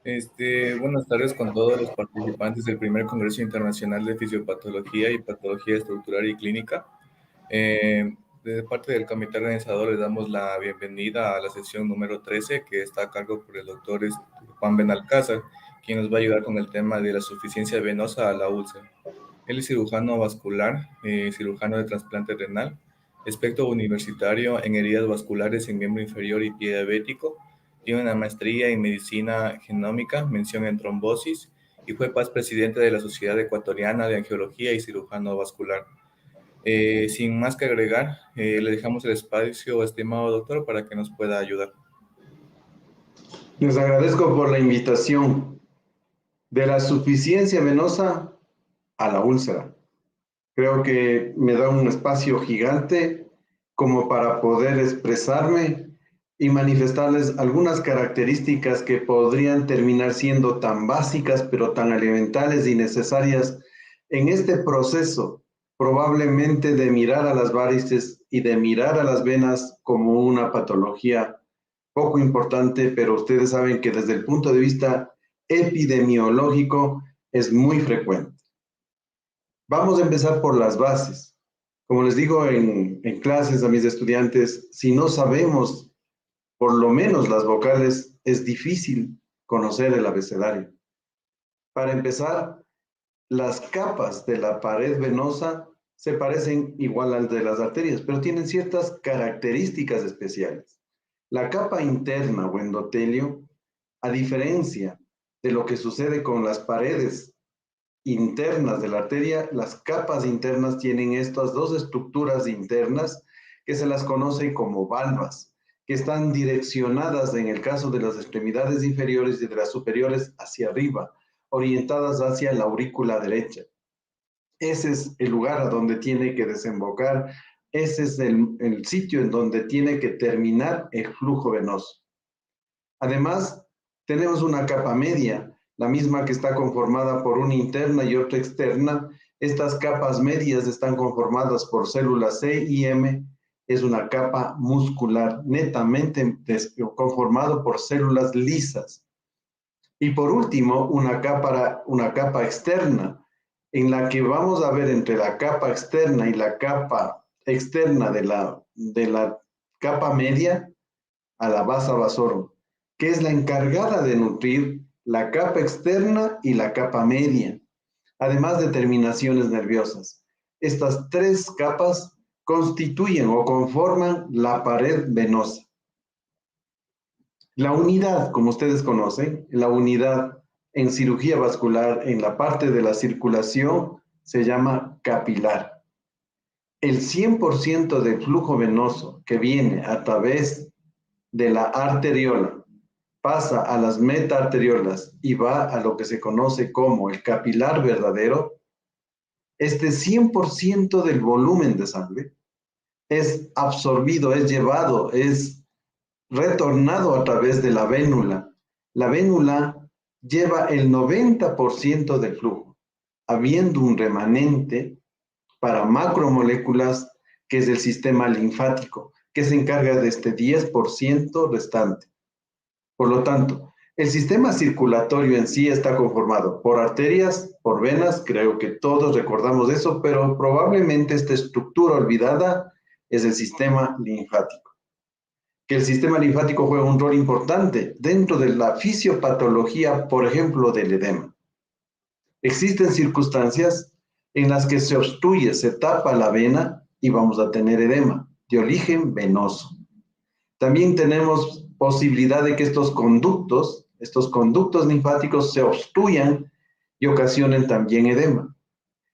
Buenas tardes con todos los participantes del primer Congreso Internacional de Fisiopatología y Patología Estructural y Clínica. De parte del comité organizador les damos la bienvenida a la sesión número 13, que está a cargo por el doctor Juan Benalcázar, quien nos va a ayudar con el tema de la suficiencia venosa a la úlcera. Él es cirujano vascular, cirujano de trasplante renal, experto universitario en heridas vasculares en miembro inferior y pie diabético. Tiene una maestría en medicina genómica, mención en trombosis, y fue presidente de la Sociedad Ecuatoriana de Angiología y Cirujano Vascular. Sin más que agregar, le dejamos el espacio, estimado doctor, para que nos pueda ayudar. Les agradezco por la invitación. De la suficiencia venosa a la úlcera. Creo que me da un espacio gigante como para poder expresarme y manifestarles algunas características que podrían terminar siendo tan básicas, pero tan elementales y necesarias en este proceso, probablemente de mirar a las varices y de mirar a las venas como una patología poco importante, pero ustedes saben que desde el punto de vista epidemiológico es muy frecuente. Vamos a empezar por las bases. Como les digo en clases a mis estudiantes, si no sabemos por lo menos las vocales, es difícil conocer el abecedario. Para empezar, las capas de la pared venosa se parecen igual al de las arterias, pero tienen ciertas características especiales. La capa interna o endotelio, a diferencia de lo que sucede con las paredes internas de la arteria, las capas internas tienen estas dos estructuras internas que se las conoce como valvas, que están direccionadas en el caso de las extremidades inferiores y de las superiores hacia arriba, orientadas hacia la aurícula derecha. Ese es el lugar a donde tiene que desembocar, ese es el sitio en donde tiene que terminar el flujo venoso. Además, tenemos una capa media, la misma que está conformada por una interna y otra externa. Estas capas medias están conformadas por células C y M. Es una capa muscular netamente conformado por células lisas. Y por último, una capa externa, en la que vamos a ver entre la capa externa y la capa externa de la capa media a la vasa vasorum, que es la encargada de nutrir la capa externa y la capa media, además de terminaciones nerviosas. Estas tres capas constituyen o conforman la pared venosa. La unidad, como ustedes conocen, la unidad en cirugía vascular en la parte de la circulación se llama capilar. El 100% del flujo venoso que viene a través de la arteriola pasa a las metaarteriolas y va a lo que se conoce como el capilar verdadero. Este 100% del volumen de sangre es absorbido, es llevado, es retornado a través de la vénula. La vénula lleva el 90% del flujo, habiendo un remanente para macromoléculas, que es el sistema linfático, que se encarga de este 10% restante. Por lo tanto, el sistema circulatorio en sí está conformado por arterias, por venas, creo que todos recordamos eso, pero probablemente esta estructura olvidada es el sistema linfático. Que el sistema linfático juega un rol importante dentro de la fisiopatología, por ejemplo, del edema. Existen circunstancias en las que se obstruye, se tapa la vena y vamos a tener edema de origen venoso. También tenemos posibilidad de que estos conductos linfáticos se obstruyan y ocasionen también edema.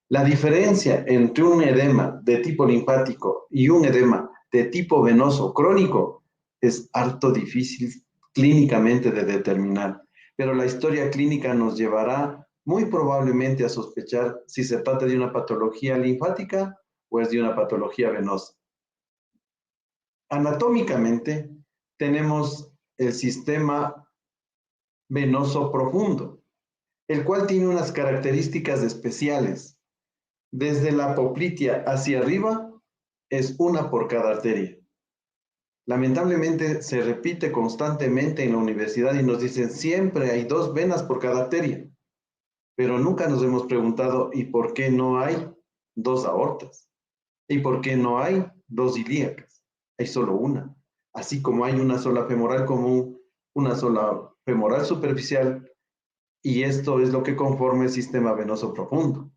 La diferencia entre un edema de tipo linfático y un edema de tipo venoso crónico es harto difícil clínicamente de determinar, pero la historia clínica nos llevará muy probablemente a sospechar si se trata de una patología linfática o es de una patología venosa. Anatómicamente tenemos el sistema venoso profundo, el cual tiene unas características especiales. Desde la poplitea hacia arriba es una por cada arteria. Lamentablemente se repite constantemente en la universidad y nos dicen siempre hay 2 venas por cada arteria, pero nunca nos hemos preguntado ¿y por qué no hay 2 aortas? ¿Y por qué no hay 2 ilíacas? Hay solo una. Así como hay una sola femoral común, una sola femoral superficial, y esto es lo que conforma el sistema venoso profundo.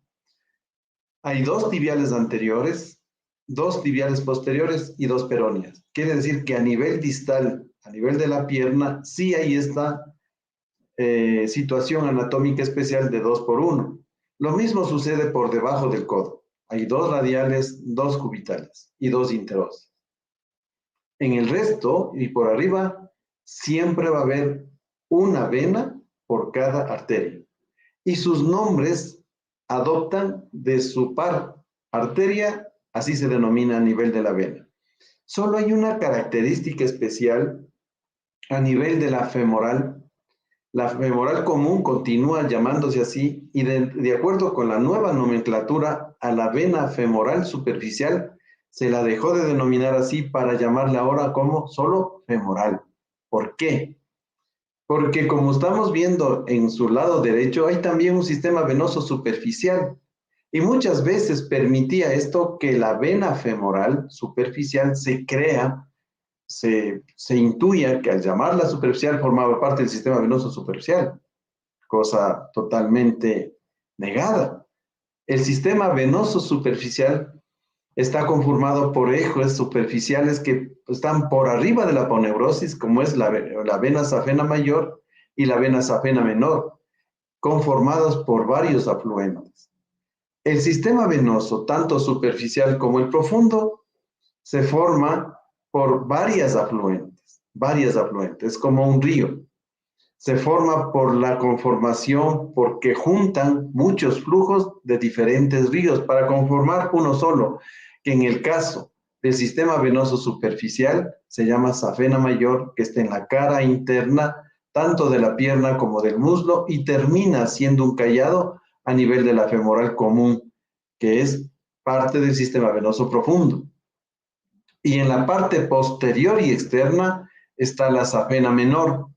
Hay 2 tibiales anteriores, 2 tibiales posteriores y 2 peroneas. Quiere decir que a nivel distal, a nivel de la pierna, sí hay esta situación anatómica especial de 2 por 1. Lo mismo sucede por debajo del codo. Hay 2 radiales, 2 cubitales y 2 interóseas. En el resto y por arriba, siempre va a haber una vena por cada arteria. Y sus nombres adoptan de su par. Arteria, así se denomina a nivel de la vena. Solo hay una característica especial a nivel de la femoral. La femoral común continúa llamándose así y de acuerdo con la nueva nomenclatura a la vena femoral superficial se la dejó de denominar así para llamarla ahora como solo femoral. ¿Por qué? Porque como estamos viendo en su lado derecho hay también un sistema venoso superficial y muchas veces permitía esto que la vena femoral superficial se crea, se intuya que al llamarla superficial formaba parte del sistema venoso superficial, cosa totalmente negada. El sistema venoso superficial está conformado por ejes superficiales que están por arriba de la aponeurosis, como es la vena safena mayor y la vena safena menor, conformados por varios afluentes. El sistema venoso, tanto superficial como el profundo, se forma por varias afluentes, como un río. Se forma por la conformación, porque juntan muchos flujos de diferentes ríos para conformar uno solo, que en el caso del sistema venoso superficial se llama safena mayor, que está en la cara interna, tanto de la pierna como del muslo, y termina siendo un callado a nivel de la femoral común, que es parte del sistema venoso profundo. Y en la parte posterior y externa está la safena menor.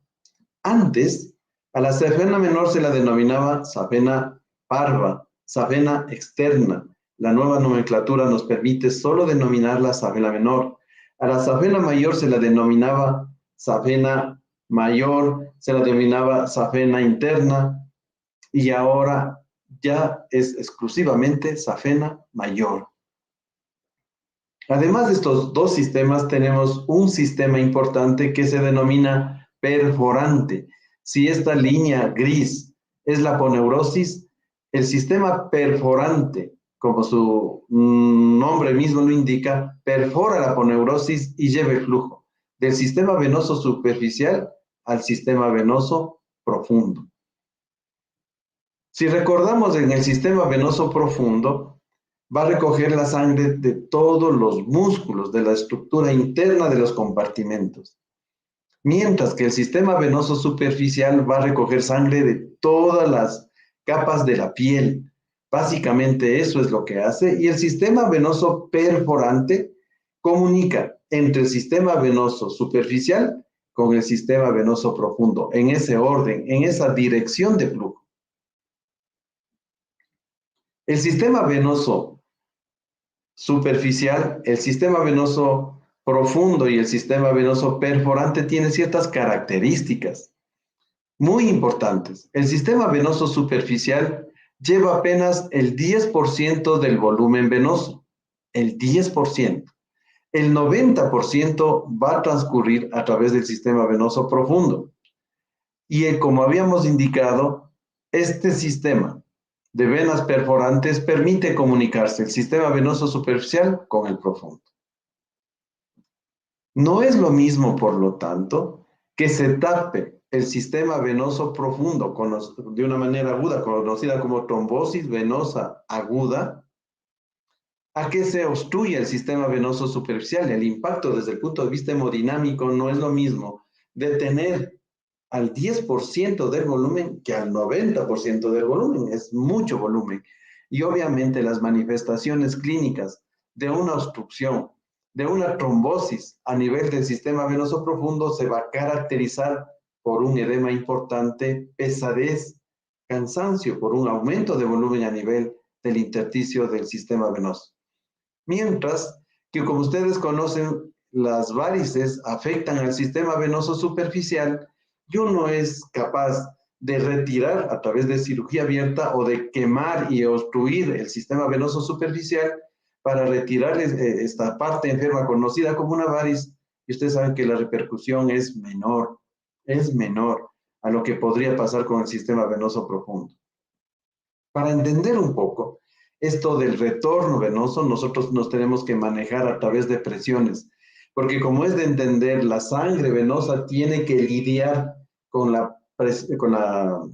Antes, a la safena menor se la denominaba safena parva, safena externa. La nueva nomenclatura nos permite solo denominarla safena menor. A la safena mayor se la denominaba safena mayor, se la denominaba safena interna y ahora ya es exclusivamente safena mayor. Además de estos 2 sistemas, tenemos un sistema importante que se denomina perforante. Si esta línea gris es la aponeurosis, el sistema perforante, como su nombre mismo lo indica, perfora la aponeurosis y lleva el flujo del sistema venoso superficial al sistema venoso profundo. Si recordamos, en el sistema venoso profundo, va a recoger la sangre de todos los músculos, de la estructura interna de los compartimentos. Mientras que el sistema venoso superficial va a recoger sangre de todas las capas de la piel. Básicamente eso es lo que hace. Y el sistema venoso perforante comunica entre el sistema venoso superficial con el sistema venoso profundo, en ese orden, en esa dirección de flujo. El sistema venoso superficial, el sistema venoso profundo y el sistema venoso perforante tienen ciertas características muy importantes. El sistema venoso superficial lleva apenas el 10% del volumen venoso, el 10%. El 90% va a transcurrir a través del sistema venoso profundo. Y como habíamos indicado, este sistema de venas perforantes permite comunicarse el sistema venoso superficial con el profundo. No es lo mismo, por lo tanto, que se tape el sistema venoso profundo de una manera aguda, conocida como trombosis venosa aguda, a que se obstruya el sistema venoso superficial. El impacto desde el punto de vista hemodinámico no es lo mismo de tener al 10% del volumen que al 90% del volumen. Es mucho volumen. Y obviamente las manifestaciones clínicas de una obstrucción de una trombosis a nivel del sistema venoso profundo se va a caracterizar por un edema importante, pesadez, cansancio, por un aumento de volumen a nivel del intersticio del sistema venoso. Mientras que, como ustedes conocen, las varices afectan al sistema venoso superficial y uno es capaz de retirar a través de cirugía abierta o de quemar y obstruir el sistema venoso superficial para retirar esta parte enferma conocida como una variz. Y ustedes saben que la repercusión es menor a lo que podría pasar con el sistema venoso profundo. Para entender un poco esto del retorno venoso, nosotros nos tenemos que manejar a través de presiones, porque como es de entender, la sangre venosa tiene que lidiar con la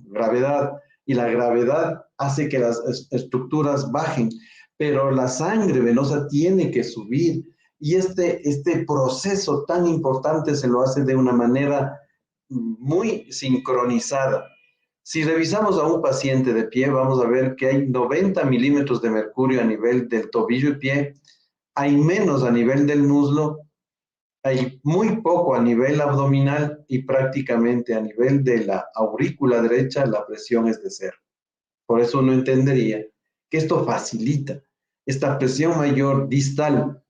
gravedad, y la gravedad hace que las estructuras bajen, pero la sangre venosa tiene que subir, y este proceso tan importante se lo hace de una manera muy sincronizada. Si revisamos a un paciente de pie, vamos a ver que hay 90 milímetros de mercurio a nivel del tobillo y pie, hay menos a nivel del muslo, hay muy poco a nivel abdominal y prácticamente a nivel de la aurícula derecha la presión es de cero. Por eso uno entendería que esto facilita esta presión mayor distal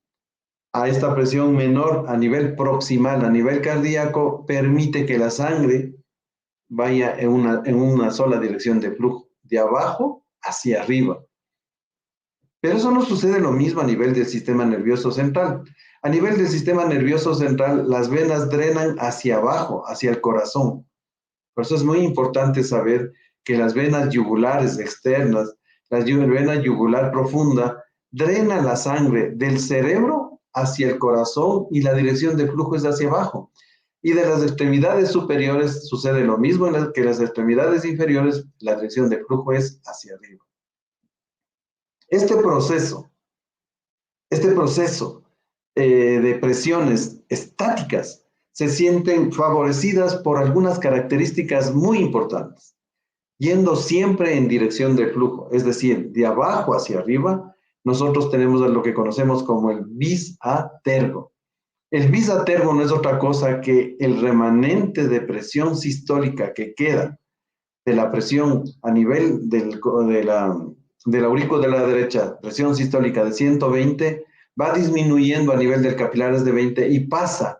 a esta presión menor a nivel proximal, a nivel cardíaco, permite que la sangre vaya en una sola dirección de flujo, de abajo hacia arriba. Pero eso no sucede lo mismo a nivel del sistema nervioso central. A nivel del sistema nervioso central, las venas drenan hacia abajo, hacia el corazón. Por eso es muy importante saber que las venas yugulares externas, la vena yugular profunda, drena la sangre del cerebro hacia el corazón y la dirección de flujo es hacia abajo. Y de las extremidades superiores sucede lo mismo que las extremidades inferiores, la dirección de flujo es hacia arriba. Este proceso de presiones estáticas se sienten favorecidas por algunas características muy importantes, yendo siempre en dirección de flujo, es decir, de abajo hacia arriba, nosotros tenemos lo que conocemos como el bis a tergo. El bis a tergo no es otra cosa que el remanente de presión sistólica que queda de la presión a nivel del aurículo de la derecha, presión sistólica de 120, va disminuyendo a nivel del capilar es de 20 y pasa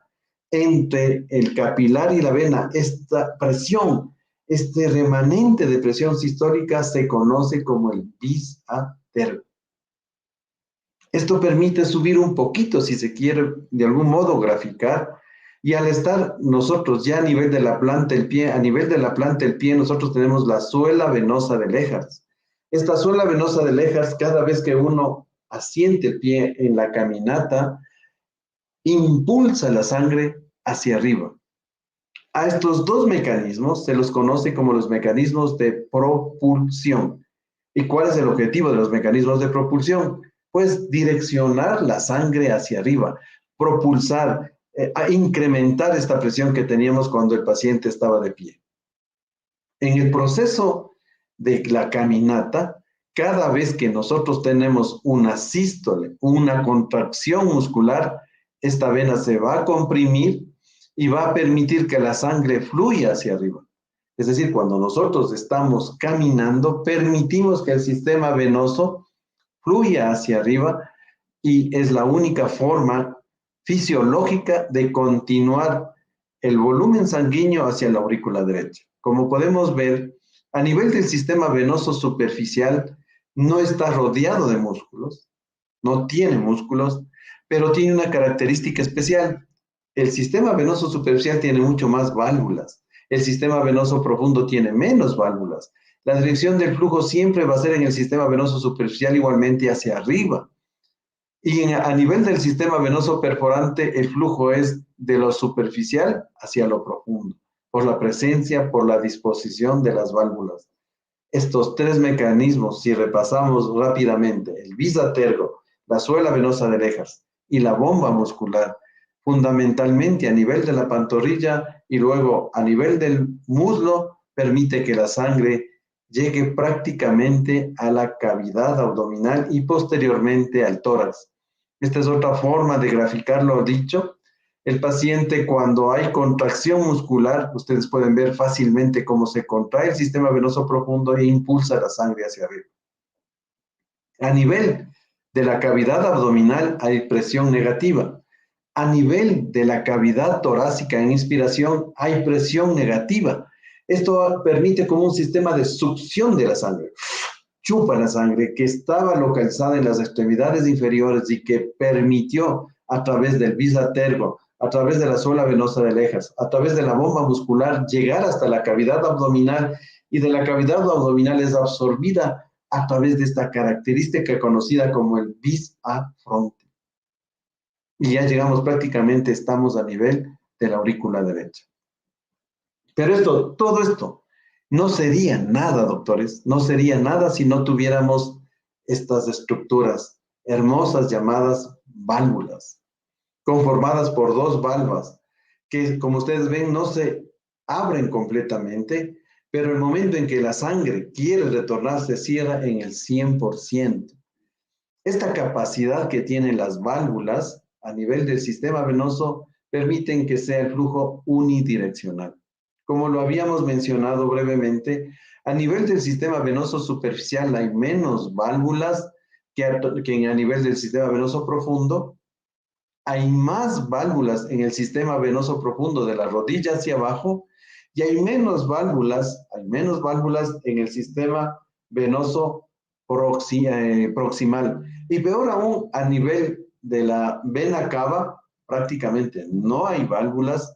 entre el capilar y la vena. Esta presión, este remanente de presión sistólica se conoce como el bis a tergo. Esto permite subir un poquito, si se quiere de algún modo graficar, y al estar nosotros ya a nivel de la planta del pie, nosotros tenemos la suela venosa del Ehlers. Esta suela venosa del Ehlers, cada vez que uno asiente el pie en la caminata, impulsa la sangre hacia arriba. A estos dos mecanismos se los conoce como los mecanismos de propulsión. ¿Y cuál es el objetivo de los mecanismos de propulsión? Pues direccionar la sangre hacia arriba, propulsar, a incrementar esta presión que teníamos cuando el paciente estaba de pie. En el proceso de la caminata, cada vez que nosotros tenemos una sístole, una contracción muscular, esta vena se va a comprimir y va a permitir que la sangre fluya hacia arriba. Es decir, cuando nosotros estamos caminando, permitimos que el sistema venoso fluya hacia arriba y es la única forma fisiológica de continuar el volumen sanguíneo hacia la aurícula derecha. Como podemos ver, a nivel del sistema venoso superficial no está rodeado de músculos, no tiene músculos, pero tiene una característica especial. El sistema venoso superficial tiene mucho más válvulas. El sistema venoso profundo tiene menos válvulas. La dirección del flujo siempre va a ser en el sistema venoso superficial igualmente hacia arriba. Y a nivel del sistema venoso perforante, el flujo es de lo superficial hacia lo profundo, por la presencia, por la disposición de las válvulas. Estos tres mecanismos, si repasamos rápidamente, el bis a tergo, la suela venosa del Ehlers y la bomba muscular, fundamentalmente a nivel de la pantorrilla y luego a nivel del muslo, permite que la sangre llegue prácticamente a la cavidad abdominal y posteriormente al tórax. Esta es otra forma de graficar lo dicho. El paciente, cuando hay contracción muscular, ustedes pueden ver fácilmente cómo se contrae el sistema venoso profundo e impulsa la sangre hacia arriba. A nivel de la cavidad abdominal hay presión negativa. A nivel de la cavidad torácica en inspiración hay presión negativa. Esto permite como un sistema de succión de la sangre. Chupa la sangre que estaba localizada en las extremidades inferiores y que permitió a través del bisatergo, a través de la suela venosa de Lejas, a través de la bomba muscular, llegar hasta la cavidad abdominal, y de la cavidad abdominal es absorbida a través de esta característica conocida como el vis a fronte. Y ya llegamos prácticamente, estamos a nivel de la aurícula derecha. Pero todo esto no sería nada, doctores, no sería nada si no tuviéramos estas estructuras hermosas llamadas válvulas, conformadas por dos valvas, que como ustedes ven no se abren completamente, pero el momento en que la sangre quiere retornar se cierra en el 100%. Esta capacidad que tienen las válvulas a nivel del sistema venoso permiten que sea el flujo unidireccional. Como lo habíamos mencionado brevemente, a nivel del sistema venoso superficial hay menos válvulas que a nivel del sistema venoso profundo. Hay más válvulas en el sistema venoso profundo de la rodilla hacia abajo y hay menos válvulas en el sistema venoso proximal. Y peor aún, a nivel de la vena cava, prácticamente no hay válvulas,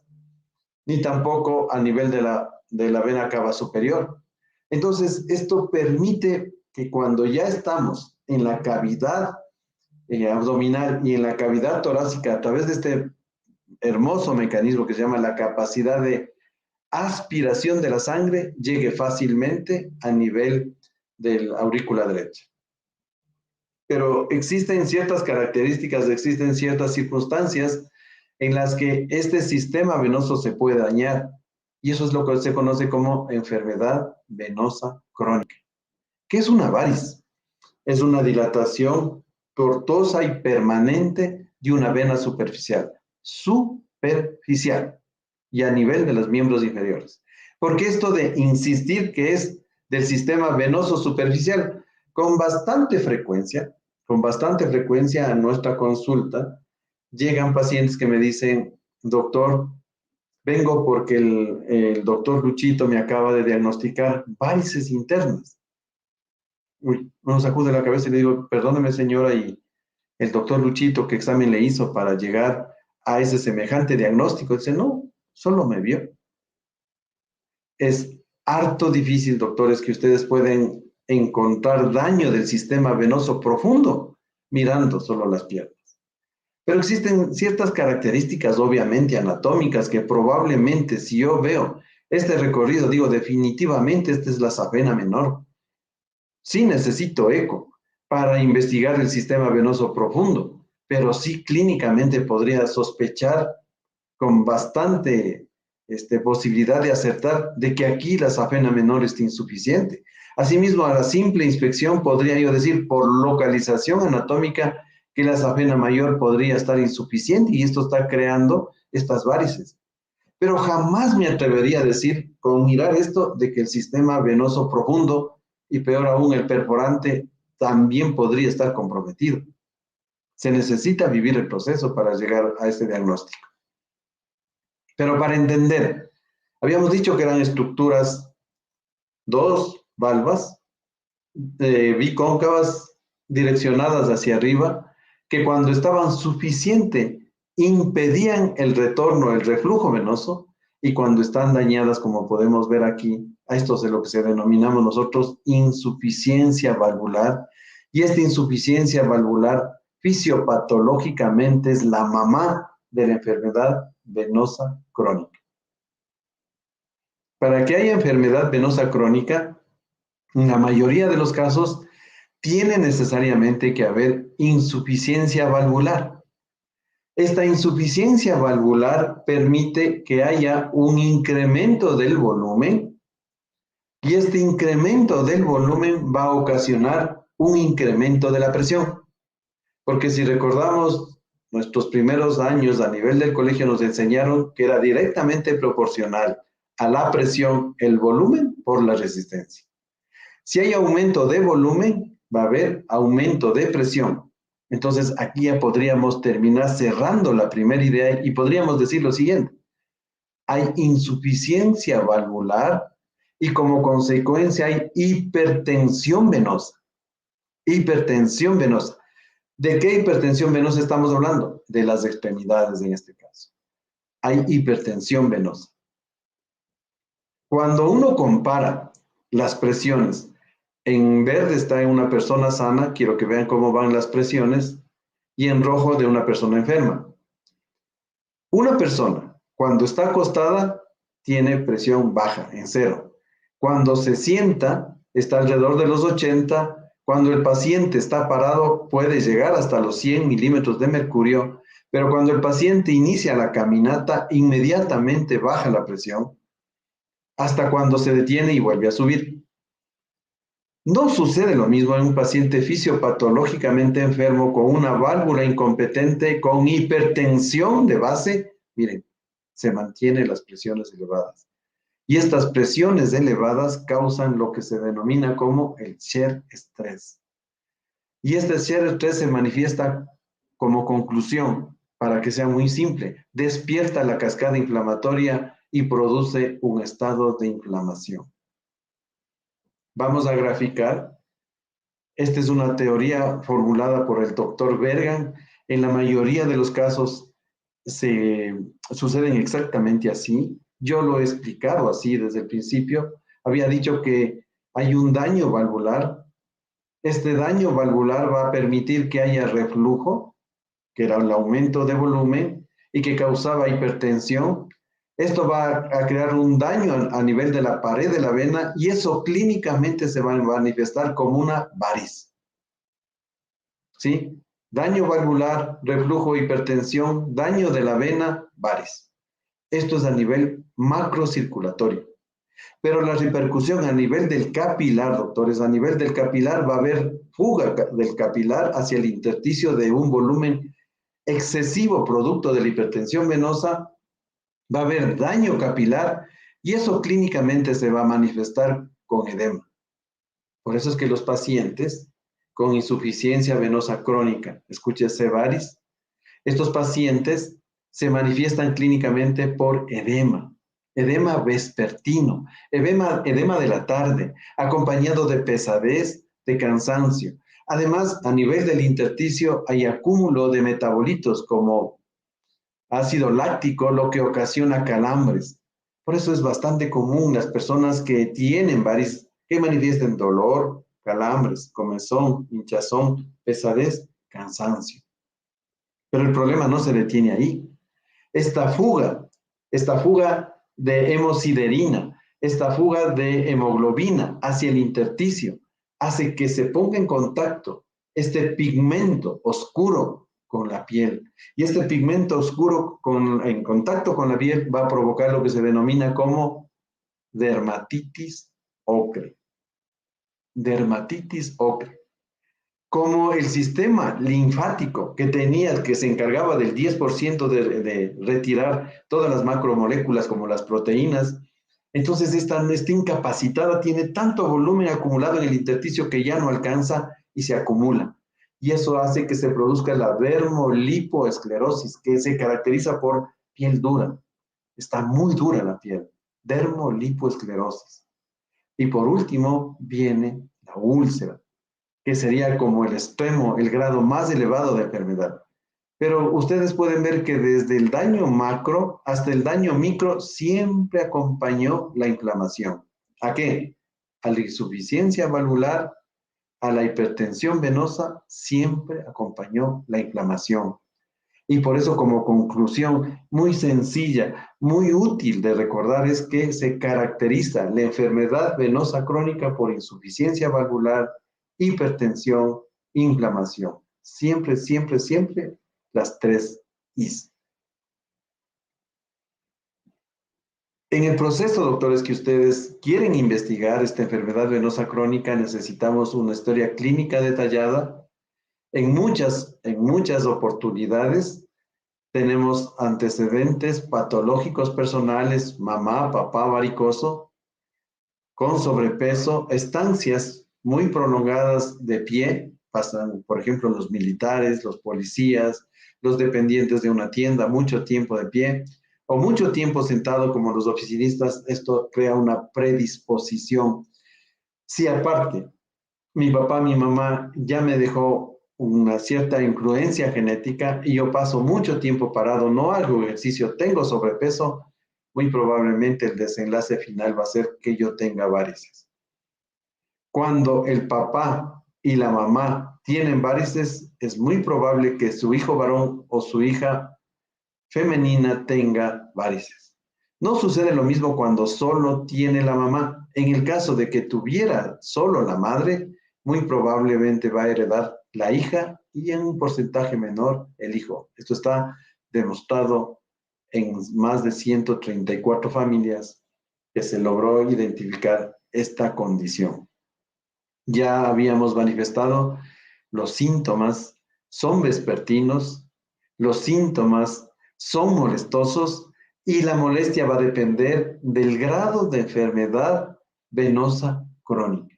ni tampoco a nivel de la vena cava superior. Entonces, esto permite que cuando ya estamos en la cavidad abdominal y en la cavidad torácica, a través de este hermoso mecanismo que se llama la capacidad de aspiración de la sangre, llegue fácilmente a nivel de la aurícula derecha. Pero existen ciertas características, existen ciertas circunstancias en las que este sistema venoso se puede dañar, y eso es lo que se conoce como enfermedad venosa crónica. ¿Qué es una variz? Es una dilatación tortuosa y permanente de una vena superficial y a nivel de los miembros inferiores. Porque esto de insistir que es del sistema venoso superficial, con bastante frecuencia a nuestra consulta, llegan pacientes que me dicen, doctor, vengo porque el doctor Luchito me acaba de diagnosticar varices internas. Uno sacude la cabeza y le digo, perdóneme señora, y el doctor Luchito, ¿qué examen le hizo para llegar a ese semejante diagnóstico? Dice, no, solo me vio. Es harto difícil, doctores, que ustedes pueden encontrar daño del sistema venoso profundo mirando solo las piernas. Pero existen ciertas características, obviamente, anatómicas, que probablemente si yo veo este recorrido, digo, definitivamente esta es la safena menor. Sí necesito eco para investigar el sistema venoso profundo, pero sí clínicamente podría sospechar con bastante posibilidad de acertar de que aquí la safena menor está insuficiente. Asimismo, a la simple inspección podría yo decir por localización anatómica que la safena mayor podría estar insuficiente y esto está creando estas varices. Pero jamás me atrevería a decir, con mirar esto, de que el sistema venoso profundo y peor aún el perforante también podría estar comprometido. Se necesita vivir el proceso para llegar a este diagnóstico. Pero para entender, habíamos dicho que eran estructuras, dos valvas bicóncavas direccionadas hacia arriba, que cuando estaban suficiente impedían el retorno, el reflujo venoso, y cuando están dañadas, como podemos ver aquí, a esto es lo que se denominamos nosotros insuficiencia valvular, y esta insuficiencia valvular fisiopatológicamente es la mamá de la enfermedad venosa crónica. Para que haya enfermedad venosa crónica, en la mayoría de los casos, tiene necesariamente que haber insuficiencia valvular. Esta insuficiencia valvular permite que haya un incremento del volumen y este incremento del volumen va a ocasionar un incremento de la presión. Porque si recordamos, nuestros primeros años a nivel del colegio nos enseñaron que era directamente proporcional a la presión, el volumen por la resistencia. Si hay aumento de volumen, va a haber aumento de presión. Entonces, aquí ya podríamos terminar cerrando la primera idea y podríamos decir lo siguiente. Hay insuficiencia valvular y como consecuencia hay hipertensión venosa. Hipertensión venosa. ¿De qué hipertensión venosa estamos hablando? De las extremidades en este caso. Hay hipertensión venosa. Cuando uno compara las presiones, en verde está en una persona sana, quiero que vean cómo van las presiones, y en rojo de una persona enferma. Una persona, cuando está acostada, tiene presión baja, en cero. Cuando se sienta, está alrededor de los 80. Cuando el paciente está parado, puede llegar hasta los 100 milímetros de mercurio, pero cuando el paciente inicia la caminata, inmediatamente baja la presión, hasta cuando se detiene y vuelve a subir. No sucede lo mismo en un paciente fisiopatológicamente enfermo con una válvula incompetente, con hipertensión de base. Miren, se mantienen las presiones elevadas. Y estas presiones elevadas causan lo que se denomina como el shear stress. Y este shear stress se manifiesta como conclusión, para que sea muy simple, despierta la cascada inflamatoria y produce un estado de inflamación. Vamos a graficar. Esta es una teoría formulada por el doctor Bergan. En la mayoría de los casos suceden exactamente así. Yo lo he explicado así desde el principio. Había dicho que hay un daño valvular. Este daño valvular va a permitir que haya reflujo, que era el aumento de volumen y que causaba hipertensión. Esto va a crear un daño a nivel de la pared de la vena y eso clínicamente se va a manifestar como una variz. ¿Sí? Daño valvular, reflujo, hipertensión, daño de la vena, variz. Esto es a nivel macrocirculatorio. Pero la repercusión a nivel del capilar, doctores, a nivel del capilar va a haber fuga del capilar hacia el intersticio de un volumen excesivo producto de la hipertensión venosa, va a haber daño capilar y eso clínicamente se va a manifestar con edema. Por eso es que los pacientes con insuficiencia venosa crónica, escúchese variz, estos pacientes se manifiestan clínicamente por edema vespertino, edema de la tarde, acompañado de pesadez, de cansancio. Además, a nivel del intersticio hay acúmulo de metabolitos como ácido láctico, lo que ocasiona calambres. Por eso es bastante común las personas que tienen varices que manifiesten dolor, calambres, comezón, hinchazón, pesadez, cansancio. Pero el problema no se detiene ahí. Esta fuga de hemosiderina, esta fuga de hemoglobina hacia el intersticio, hace que se ponga en contacto este pigmento oscuro con la piel. Y este pigmento oscuro en contacto con la piel va a provocar lo que se denomina como dermatitis ocre. Dermatitis ocre. Como el sistema linfático que se encargaba del 10% de retirar todas las macromoléculas como las proteínas, entonces está incapacitada, tiene tanto volumen acumulado en el intersticio que ya no alcanza y se acumula. Y eso hace que se produzca la dermolipoesclerosis, que se caracteriza por piel dura. Está muy dura la piel. Dermolipoesclerosis. Y por último viene la úlcera, que sería como el extremo, el grado más elevado de enfermedad. Pero ustedes pueden ver que desde el daño macro hasta el daño micro siempre acompañó la inflamación. ¿A qué? A la insuficiencia valvular, a la hipertensión venosa, siempre acompañó la inflamación. Y por eso, como conclusión muy sencilla, muy útil de recordar, es que se caracteriza la enfermedad venosa crónica por insuficiencia valvular, hipertensión, inflamación. Siempre, siempre, siempre las tres Is. En el proceso, doctores, que ustedes quieren investigar esta enfermedad venosa crónica, necesitamos una historia clínica detallada. En muchas oportunidades tenemos antecedentes patológicos personales, mamá, papá varicoso, con sobrepeso, estancias muy prolongadas de pie, pasan, por ejemplo, los militares, los policías, los dependientes de una tienda, mucho tiempo de pie, o mucho tiempo sentado como los oficinistas, esto crea una predisposición. Si aparte, mi papá, mi mamá ya me dejó una cierta influencia genética y yo paso mucho tiempo parado, no hago ejercicio, tengo sobrepeso, muy probablemente el desenlace final va a ser que yo tenga varices. Cuando el papá y la mamá tienen varices, es muy probable que su hijo varón o su hija femenina tenga varices. No sucede lo mismo cuando solo tiene la mamá. En el caso de que tuviera solo la madre, muy probablemente va a heredar la hija y en un porcentaje menor el hijo. Esto está demostrado en más de 134 familias que se logró identificar esta condición. Ya habíamos manifestado, los síntomas son vespertinos, los síntomas son molestosos y la molestia va a depender del grado de enfermedad venosa crónica.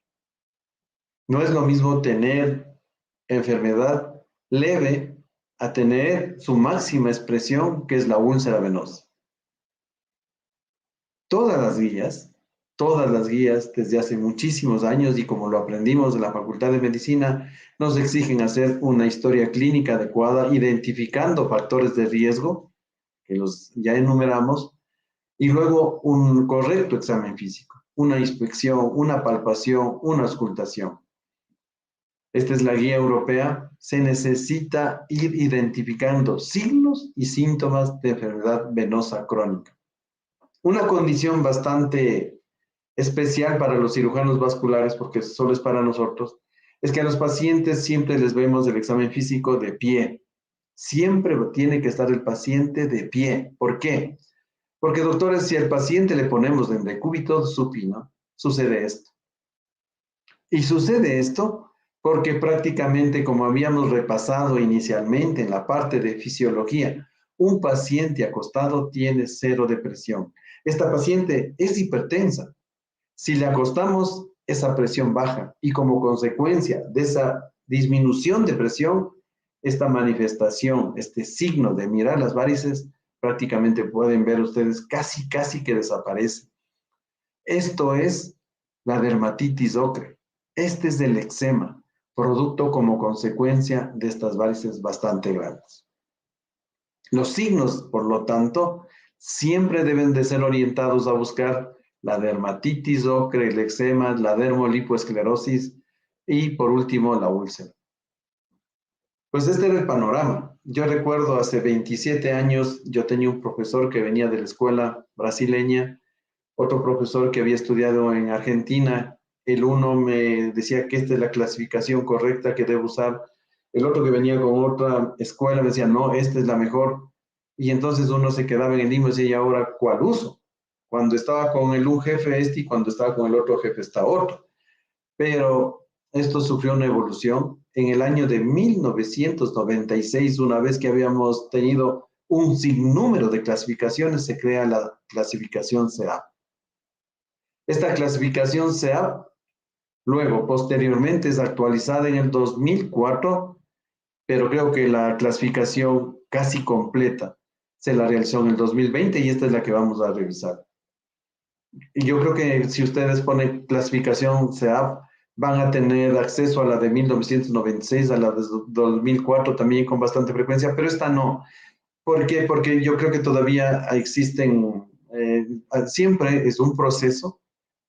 No es lo mismo tener enfermedad leve a tener su máxima expresión, que es la úlcera venosa. Todas las guías desde hace muchísimos años y como lo aprendimos de la Facultad de Medicina, nos exigen hacer una historia clínica adecuada, identificando factores de riesgo, que los ya enumeramos, y luego un correcto examen físico, una inspección, una palpación, una auscultación. Esta es la guía europea. Se necesita ir identificando signos y síntomas de enfermedad venosa crónica. Una condición bastante especial para los cirujanos vasculares, porque solo es para nosotros, es que a los pacientes siempre les vemos el examen físico de pie. Siempre tiene que estar el paciente de pie. ¿Por qué? Porque, doctores, si al paciente le ponemos en decúbito supino, sucede esto. Y sucede esto porque prácticamente, como habíamos repasado inicialmente en la parte de fisiología, un paciente acostado tiene cero de presión. Esta paciente es hipertensa. Si le acostamos, esa presión baja y como consecuencia de esa disminución de presión, esta manifestación, este signo de mirar las varices, prácticamente pueden ver ustedes casi que desaparece. Esto es la dermatitis ocre. Este es el eczema, producto como consecuencia de estas varices bastante grandes. Los signos, por lo tanto, siempre deben de ser orientados a buscar la dermatitis ocre, el eczema, la dermolipoesclerosis y, por último, la úlcera. Pues este era el panorama. Yo recuerdo hace 27 años, yo tenía un profesor que venía de la escuela brasileña, otro profesor que había estudiado en Argentina. El uno me decía que esta es la clasificación correcta que debo usar. El otro que venía con otra escuela me decía, no, esta es la mejor. Y entonces uno se quedaba en el limbo y decía, ¿y ahora cuál uso? Cuando estaba con un jefe este y cuando estaba con el otro jefe está otro. Pero esto sufrió una evolución. En el año de 1996, una vez que habíamos tenido un sinnúmero de clasificaciones, se crea la clasificación CEAP. Esta clasificación CEAP, luego, posteriormente, es actualizada en el 2004, pero creo que la clasificación casi completa se la realizó en el 2020 y esta es la que vamos a revisar. Y yo creo que si ustedes ponen clasificación CEAP, van a tener acceso a la de 1996, a la de 2004 también con bastante frecuencia, pero esta no. ¿Por qué? Porque yo creo que todavía existen, siempre es un proceso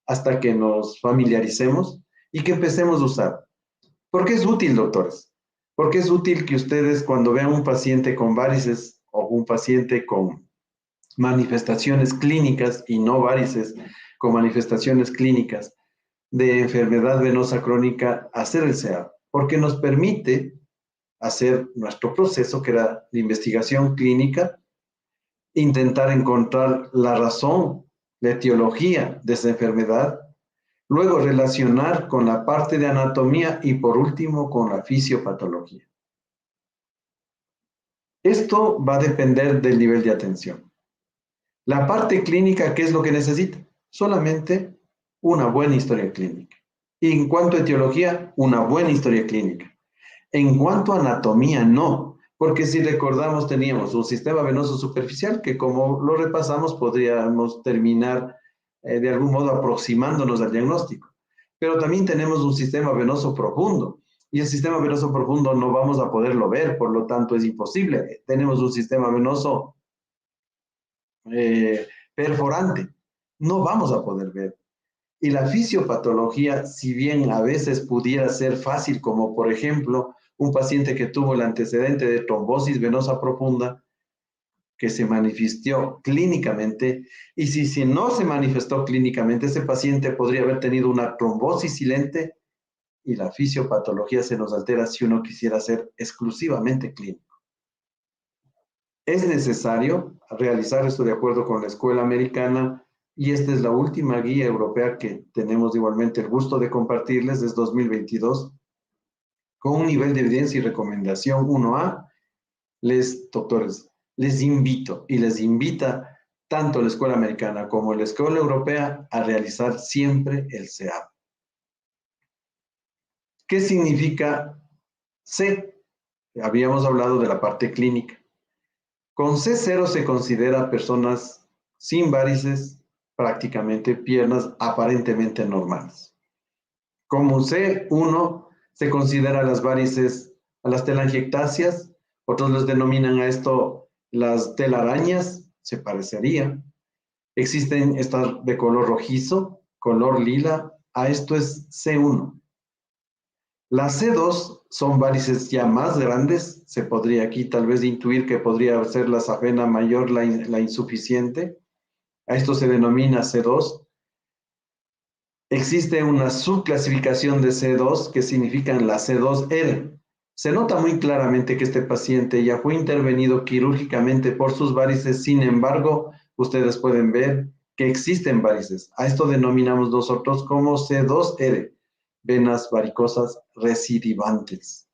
hasta que nos familiaricemos y que empecemos a usar. ¿Por qué es útil, doctores? Porque es útil que ustedes cuando vean un paciente con varices o un paciente con manifestaciones clínicas y no varices, con manifestaciones clínicas de enfermedad venosa crónica, hacer el CEAP, porque nos permite hacer nuestro proceso, que era la investigación clínica, intentar encontrar la razón, la etiología de esa enfermedad, luego relacionar con la parte de anatomía y por último con la fisiopatología. Esto va a depender del nivel de atención. La parte clínica, ¿qué es lo que necesita? Solamente una buena historia clínica. Y en cuanto a etiología, una buena historia clínica. En cuanto a anatomía, no, porque si recordamos teníamos un sistema venoso superficial que como lo repasamos podríamos terminar de algún modo aproximándonos al diagnóstico. Pero también tenemos un sistema venoso profundo y el sistema venoso profundo no vamos a poderlo ver, por lo tanto es imposible. Tenemos un sistema venoso perforante, no vamos a poder ver. Y la fisiopatología, si bien a veces pudiera ser fácil, como por ejemplo un paciente que tuvo el antecedente de trombosis venosa profunda, que se manifestó clínicamente, y si no se manifestó clínicamente, ese paciente podría haber tenido una trombosis silente y la fisiopatología se nos altera si uno quisiera ser exclusivamente clínico. Es necesario realizar esto de acuerdo con la escuela americana y esta es la última guía europea que tenemos igualmente el gusto de compartirles desde 2022 con un nivel de evidencia y recomendación 1A. Doctores, les invito y les invita tanto la escuela americana como la escuela europea a realizar siempre el CEAP. ¿Qué significa C? Habíamos hablado de la parte clínica. Con C0 se considera personas sin varices, prácticamente piernas aparentemente normales. Como C1 se considera las varices, a las telangiectasias, otros les denominan a esto las telarañas, se parecería. Existen estas de color rojizo, color lila, a esto es C1. Las C2 son varices ya más grandes, se podría aquí tal vez intuir que podría ser la safena mayor, la insuficiente, a esto se denomina C2. Existe una subclasificación de C2 que significan la C2R. Se nota muy claramente que este paciente ya fue intervenido quirúrgicamente por sus varices, sin embargo, ustedes pueden ver que existen varices. A esto denominamos nosotros como C2R, venas varicosas recidivantes.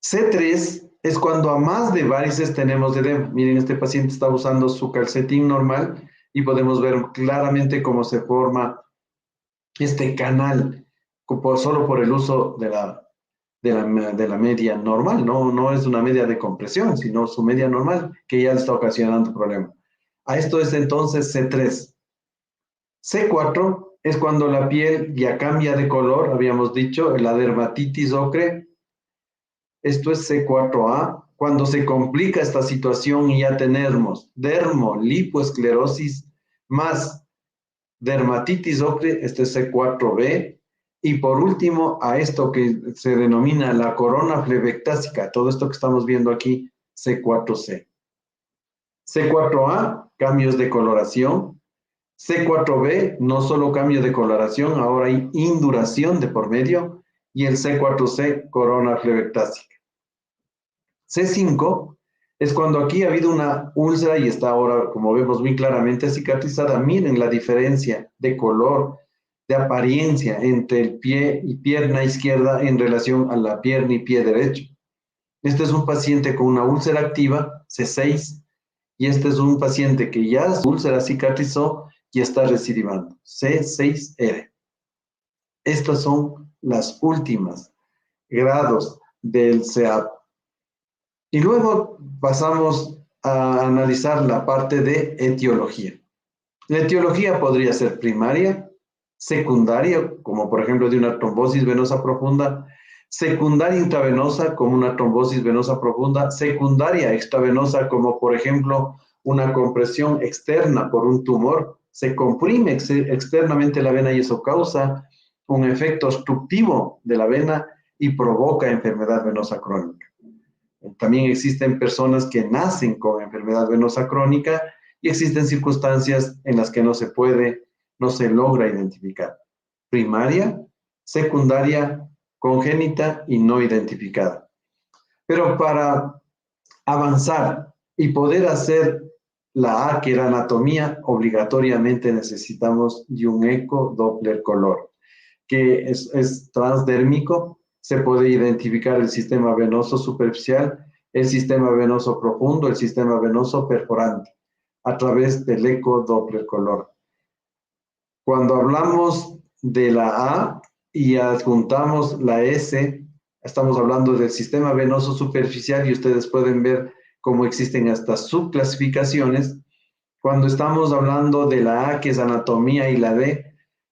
C3 es cuando a más de varices tenemos edema. Miren, este paciente está usando su calcetín normal y podemos ver claramente cómo se forma este canal solo por el uso de la media normal. No es una media de compresión, sino su media normal que ya le está ocasionando problema. A esto es entonces C3. C4 es cuando la piel ya cambia de color, habíamos dicho, la dermatitis ocre. Esto es C4A. Cuando se complica esta situación y ya tenemos dermolipoesclerosis más dermatitis ocre, este es C4B. Y por último, a esto que se denomina la corona flebectásica, todo esto que estamos viendo aquí, C4C. C4A, cambios de coloración. C4B, no solo cambio de coloración, ahora hay induración de por medio. Y el C4C, corona flebectásica. C5 es cuando aquí ha habido una úlcera y está ahora, como vemos muy claramente, cicatrizada. Miren la diferencia de color, de apariencia entre el pie y pierna izquierda en relación a la pierna y pie derecho. Este es un paciente con una úlcera activa, C6, y este es un paciente que ya su úlcera cicatrizó y está recidivando, C6R. Estas son las últimas grados del CEAP. Y luego pasamos a analizar la parte de etiología. La etiología podría ser primaria, secundaria, como por ejemplo de una trombosis venosa profunda, secundaria intravenosa como una trombosis venosa profunda, secundaria extravenosa como por ejemplo una compresión externa por un tumor, se comprime externamente la vena y eso causa un efecto obstructivo de la vena y provoca enfermedad venosa crónica. También existen personas que nacen con enfermedad venosa crónica y existen circunstancias en las que no se logra identificar. Primaria, secundaria, congénita y no identificada. Pero para avanzar y poder hacer la A, que era anatomía, obligatoriamente necesitamos de un eco Doppler color, que es transdérmico. Se puede identificar el sistema venoso superficial el sistema venoso profundo, el sistema venoso perforante, a través del ecodoppler color. Cuando hablamos de la A y adjuntamos la S, estamos hablando del sistema venoso superficial y ustedes pueden ver cómo existen hasta subclasificaciones. Cuando estamos hablando de la A, que es anatomía, y la D,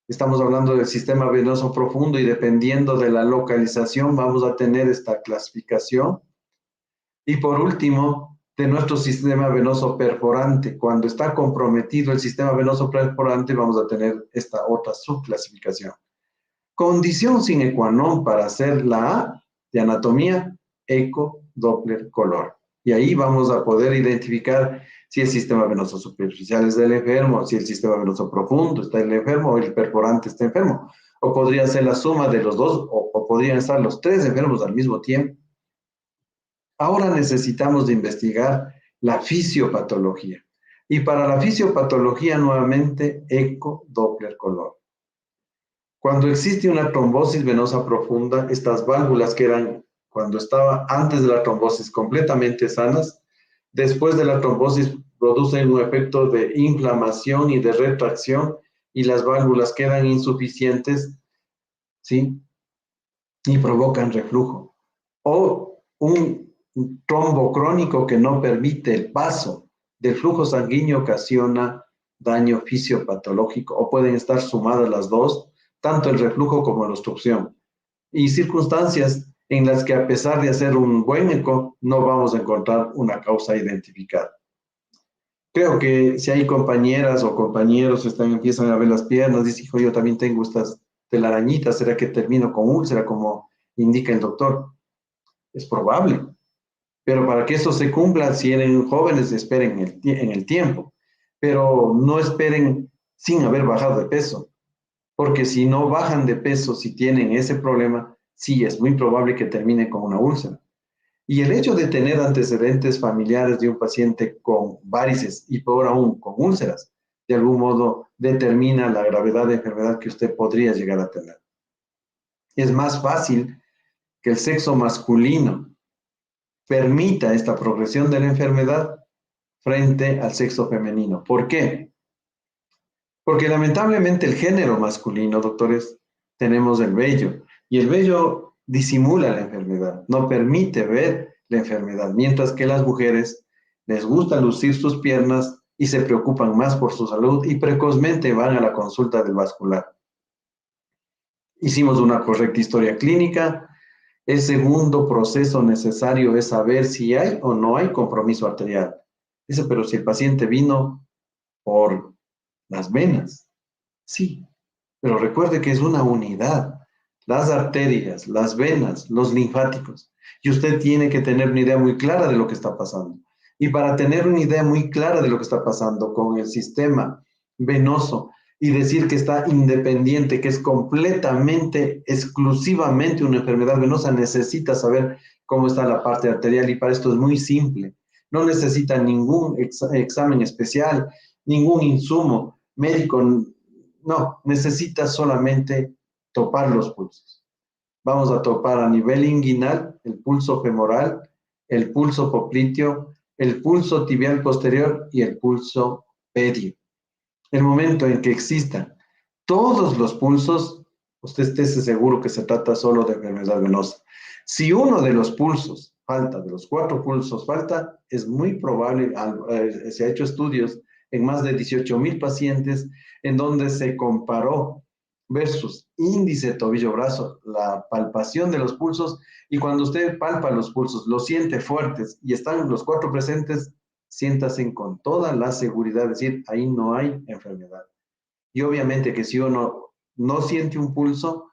estamos hablando del sistema venoso profundo y dependiendo de la localización vamos a tener esta clasificación. Y por último, de nuestro sistema venoso perforante. Cuando está comprometido el sistema venoso perforante, vamos a tener esta otra subclasificación. Condición sine qua non para hacer la A de anatomía, ecodoppler color. Y ahí vamos a poder identificar si el sistema venoso superficial es del enfermo, si el sistema venoso profundo está en el enfermo o el perforante está enfermo. O podría ser la suma de los dos, o podrían estar los tres enfermos al mismo tiempo. Ahora necesitamos de investigar la fisiopatología. Y para la fisiopatología, nuevamente, ecodoppler color. Cuando existe una trombosis venosa profunda, estas válvulas que eran, cuando estaba antes de la trombosis, completamente sanas, después de la trombosis producen un efecto de inflamación y de retracción y las válvulas quedan insuficientes, ¿sí? Y provocan reflujo. O un trombo crónico que no permite el paso del flujo sanguíneo ocasiona daño fisiopatológico, o pueden estar sumadas las dos, tanto el reflujo como la obstrucción. Y circunstancias en las que a pesar de hacer un buen eco, no vamos a encontrar una causa identificada. Creo que si hay compañeras o compañeros que empiezan a ver las piernas, dicen, hijo, yo también tengo estas telarañitas, ¿será que termino con úlcera como indica el doctor? Es probable. Pero para que esto se cumpla, si eran jóvenes, esperen en el tiempo. Pero no esperen sin haber bajado de peso. Porque si no bajan de peso, si tienen ese problema, sí es muy probable que terminen con una úlcera. Y el hecho de tener antecedentes familiares de un paciente con varices y peor aún con úlceras, de algún modo determina la gravedad de enfermedad que usted podría llegar a tener. Es más fácil que el sexo masculino permita esta progresión de la enfermedad frente al sexo femenino. ¿Por qué? Porque lamentablemente el género masculino, doctores, tenemos el vello, y el vello disimula la enfermedad, no permite ver la enfermedad, mientras que las mujeres les gusta lucir sus piernas y se preocupan más por su salud y precozmente van a la consulta del vascular. Hicimos una correcta historia clínica. El segundo proceso necesario es saber si hay o no hay compromiso arterial. Dice, pero si el paciente vino por las venas, sí, pero recuerde que es una unidad. Las arterias, las venas, los linfáticos. Y usted tiene que tener una idea muy clara de lo que está pasando. Y para tener una idea muy clara de lo que está pasando con el sistema venoso y decir que está independiente, que es completamente, exclusivamente una enfermedad venosa, necesita saber cómo está la parte arterial y para esto es muy simple. No necesita ningún examen especial, ningún insumo médico, no, necesita solamente topar los pulsos. Vamos a topar a nivel inguinal el pulso femoral, el pulso popliteo, el pulso tibial posterior y el pulso pedio. El momento en que existan todos los pulsos, usted esté seguro que se trata solo de enfermedad venosa. Si uno de los pulsos falta, de los 4 pulsos falta, es muy probable, se ha hecho estudios en más de 18,000 pacientes en donde se comparó versus índice, tobillo, brazo, la palpación de los pulsos, y cuando usted palpa los pulsos, los siente fuertes y están los 4 presentes, siéntase con toda la seguridad, es decir, ahí no hay enfermedad. Y obviamente que si uno no siente un pulso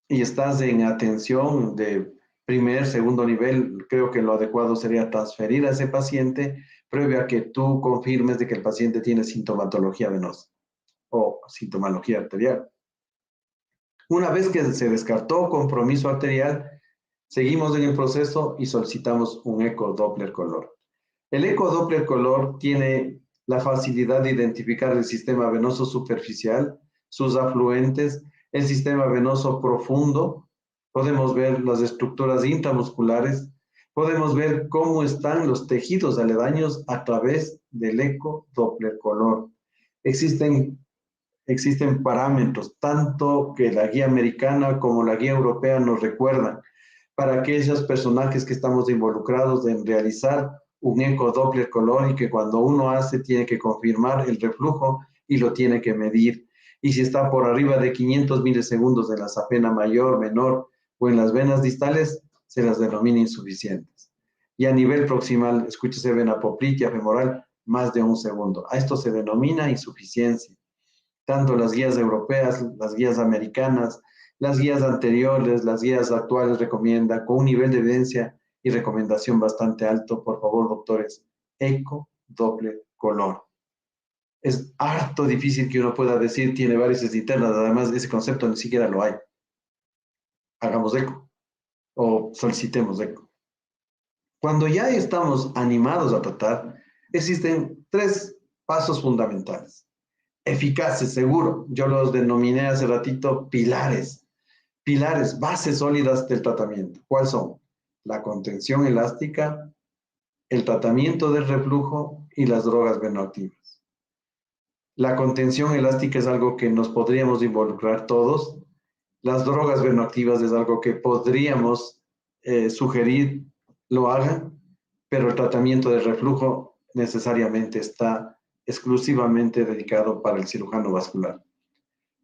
y estás en atención de primer, segundo nivel, creo que lo adecuado sería transferir a ese paciente previo a que tú confirmes de que el paciente tiene sintomatología venosa o sintomatología arterial. Una vez que se descartó compromiso arterial, seguimos en el proceso y solicitamos un ecodoppler color. El ecodoppler color tiene la facilidad de identificar el sistema venoso superficial, sus afluentes, el sistema venoso profundo. Podemos ver las estructuras intramusculares. podemos ver cómo están los tejidos aledaños a través del eco Doppler color. Existen parámetros, tanto que la guía americana como la guía europea nos recuerdan, para aquellos personajes que estamos involucrados en realizar un eco Doppler color y que cuando uno hace tiene que confirmar el reflujo y lo tiene que medir. Y si está por arriba de 500 milisegundos en la safena mayor, menor o en las venas distales, se las denomina insuficientes. Y a nivel proximal, escúchese vena poplitea femoral, más de 1 segundo. A esto se denomina insuficiencia. Tanto las guías europeas, las guías americanas, las guías anteriores, las guías actuales recomiendan con un nivel de evidencia y recomendación bastante alto, por favor, doctores, eco doble color. Es harto difícil que uno pueda decir tiene varices internas, además ese concepto ni siquiera lo hay. Hagamos eco o solicitemos eco. Cuando ya estamos animados a tratar, existen 3 pasos fundamentales. Eficaces, seguro. Yo los denominé hace ratito pilares. Pilares, bases sólidas del tratamiento. ¿Cuáles son? La contención elástica, el tratamiento del reflujo y las drogas venoactivas. La contención elástica es algo que nos podríamos involucrar todos. Las drogas venoactivas es algo que podríamos sugerir lo hagan, pero el tratamiento del reflujo necesariamente está exclusivamente dedicado para el cirujano vascular.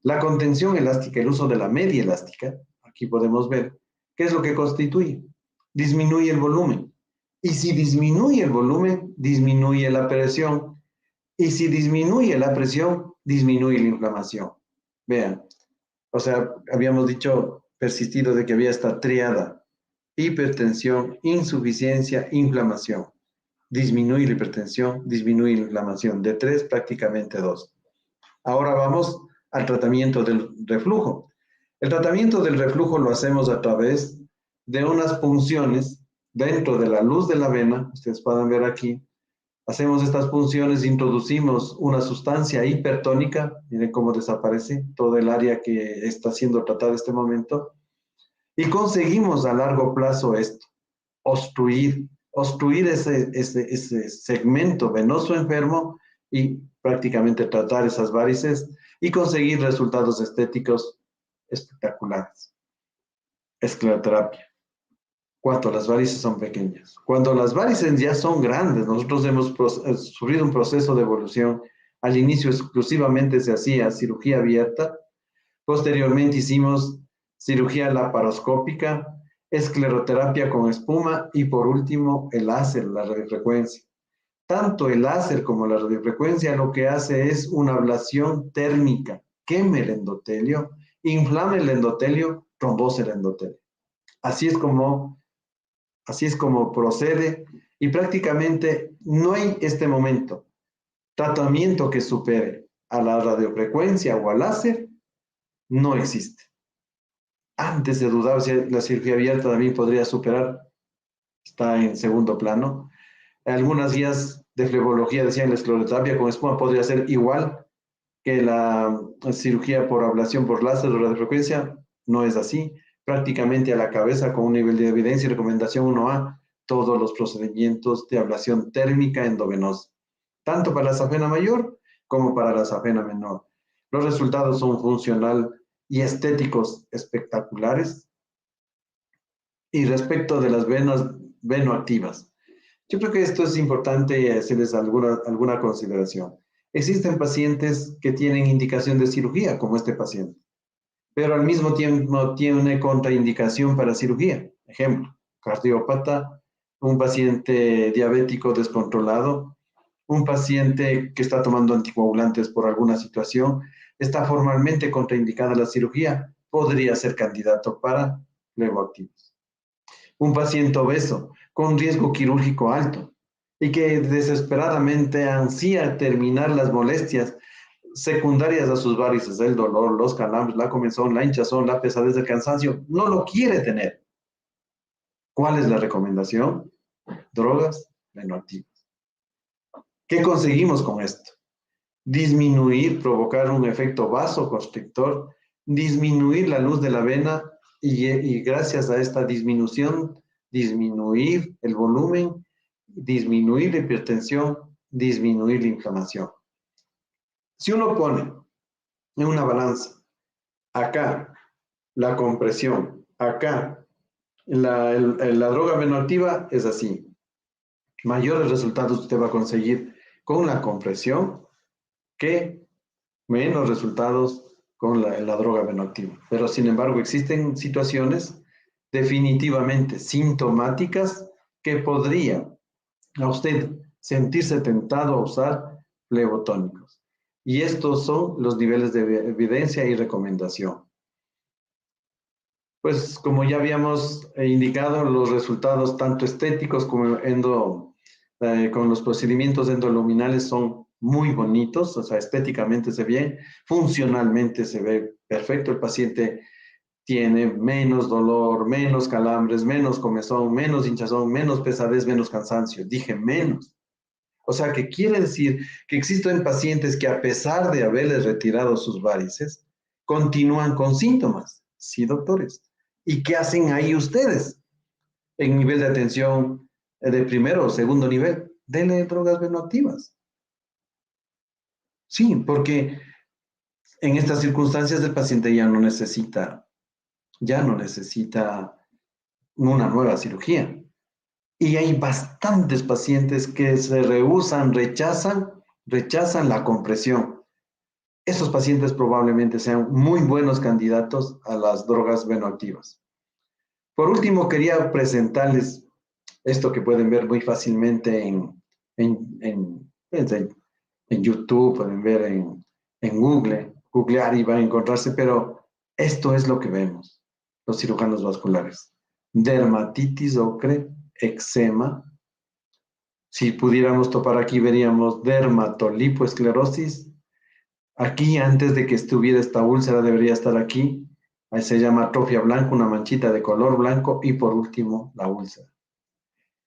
La contención elástica, el uso de la media elástica, aquí podemos ver, ¿qué es lo que constituye? Disminuye el volumen. Y si disminuye el volumen, disminuye la presión. Y si disminuye la presión, disminuye la inflamación. Vean, o sea, habíamos persistido de que había esta triada: hipertensión, insuficiencia, inflamación. Disminuye la hipertensión, disminuye la inflamación. De 3, prácticamente 2. Ahora vamos al tratamiento del reflujo. El tratamiento del reflujo lo hacemos a través de unas punciones dentro de la luz de la vena. Ustedes pueden ver aquí. Hacemos estas punciones, introducimos una sustancia hipertónica. Miren cómo desaparece todo el área que está siendo tratada en este momento. Y conseguimos a largo plazo esto: obstruir ese segmento venoso enfermo y prácticamente tratar esas varices y conseguir resultados estéticos espectaculares. Escleroterapia. Cuando las varices son pequeñas. Cuando las varices ya son grandes, nosotros hemos sufrido un proceso de evolución. Al inicio exclusivamente se hacía cirugía abierta, posteriormente hicimos cirugía laparoscópica, escleroterapia con espuma y por último el láser, la radiofrecuencia. Tanto el láser como la radiofrecuencia lo que hace es una ablación térmica, queme el endotelio, inflame el endotelio, trombose el endotelio. Así es como procede y prácticamente no hay este momento tratamiento que supere a la radiofrecuencia o al láser, no existe. Antes se dudaba si la cirugía abierta también podría superar, está en segundo plano. Algunas guías de flebología decían la escleroterapia con espuma podría ser igual que la cirugía por ablación por láser o radiofrecuencia. No es así. Prácticamente a la cabeza, con un nivel de evidencia y recomendación 1A, todos los procedimientos de ablación térmica endovenosa, tanto para la safena mayor como para la safena menor. Los resultados son funcional y estéticos espectaculares. Y respecto de las venas venoactivas, yo creo que esto es importante hacerles alguna consideración. Existen pacientes que tienen indicación de cirugía, como este paciente, pero al mismo tiempo tiene contraindicación para cirugía. Ejemplo, cardiópata, un paciente diabético descontrolado, un paciente que está tomando anticoagulantes por alguna situación, está formalmente contraindicada la cirugía, podría ser candidato para flevoactivos. Un paciente obeso con riesgo quirúrgico alto y que desesperadamente ansía terminar las molestias secundarias a sus varices, el dolor, los calambres, la comezón, la hinchazón, la pesadez, el cansancio, no lo quiere tener. ¿Cuál es la recomendación? Drogas venoactivas. ¿Qué conseguimos con esto? Disminuir, provocar un efecto vasoconstrictor, disminuir la luz de la vena y gracias a esta disminución disminuir el volumen, disminuir la hipertensión, disminuir la inflamación. Si uno pone en una balanza, acá la compresión, acá la droga venoactiva, es así. Mayores resultados usted va a conseguir con la compresión que menos resultados con la droga venoactiva. Pero sin embargo existen situaciones definitivamente sintomáticas que podría a usted sentirse tentado a usar flebotónicos. Y estos son los niveles de evidencia y recomendación. Pues como ya habíamos indicado, los resultados tanto estéticos como con los procedimientos endoluminales son muy bonitos, o sea, estéticamente se ve, funcionalmente se ve perfecto. El paciente tiene menos dolor, menos calambres, menos comezón, menos hinchazón, menos pesadez, menos cansancio. Dije menos. O sea, que quiere decir que existen pacientes que a pesar de haberles retirado sus varices, continúan con síntomas. Sí, doctores. ¿Y qué hacen ahí ustedes? En nivel de atención de primero o segundo nivel, denle drogas venoactivas. Sí, porque en estas circunstancias el paciente ya no necesita una nueva cirugía. Y hay bastantes pacientes que se rehúsan, rechazan la compresión. Esos pacientes probablemente sean muy buenos candidatos a las drogas venoactivas. Por último, quería presentarles esto que pueden ver muy fácilmente en YouTube, pueden ver en Google, googlear y van a encontrarse, pero esto es lo que vemos, los cirujanos vasculares. Dermatitis ocre, eczema. Si pudiéramos topar aquí, veríamos dermatolipoesclerosis. Aquí, antes de que estuviera esta úlcera, debería estar aquí. Ahí se llama atrofia blanca, una manchita de color blanco. Y por último, la úlcera.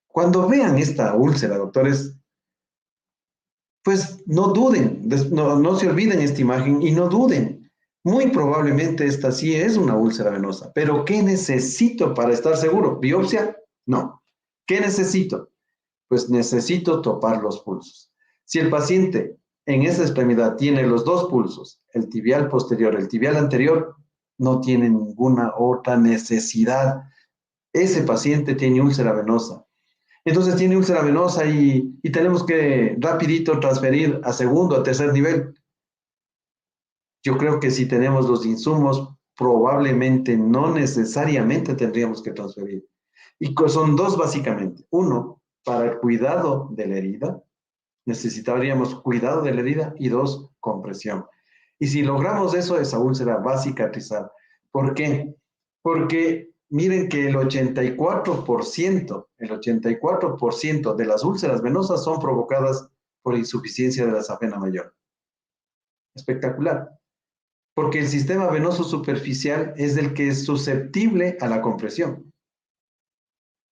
Cuando vean esta úlcera, doctores, pues no duden, no se olviden esta imagen y no duden. Muy probablemente esta sí es una úlcera venosa. Pero ¿qué necesito para estar seguro? ¿Biopsia? No. ¿Qué necesito? Pues necesito topar los pulsos. Si el paciente en esa extremidad tiene los dos pulsos, el tibial posterior, el tibial anterior, no tiene ninguna otra necesidad. Ese paciente tiene úlcera venosa. Entonces tiene úlcera venosa y tenemos que rapidito transferir a segundo, a tercer nivel. Yo creo que si tenemos los insumos, probablemente no necesariamente tendríamos que transferir. Y son dos básicamente. Uno, para el cuidado de la herida, necesitaríamos cuidado de la herida, y dos, compresión. Y si logramos eso, esa úlcera va a cicatrizar. ¿Por qué? Porque miren que el 84% de las úlceras venosas son provocadas por insuficiencia de la safena mayor. Espectacular. Porque el sistema venoso superficial es el que es susceptible a la compresión.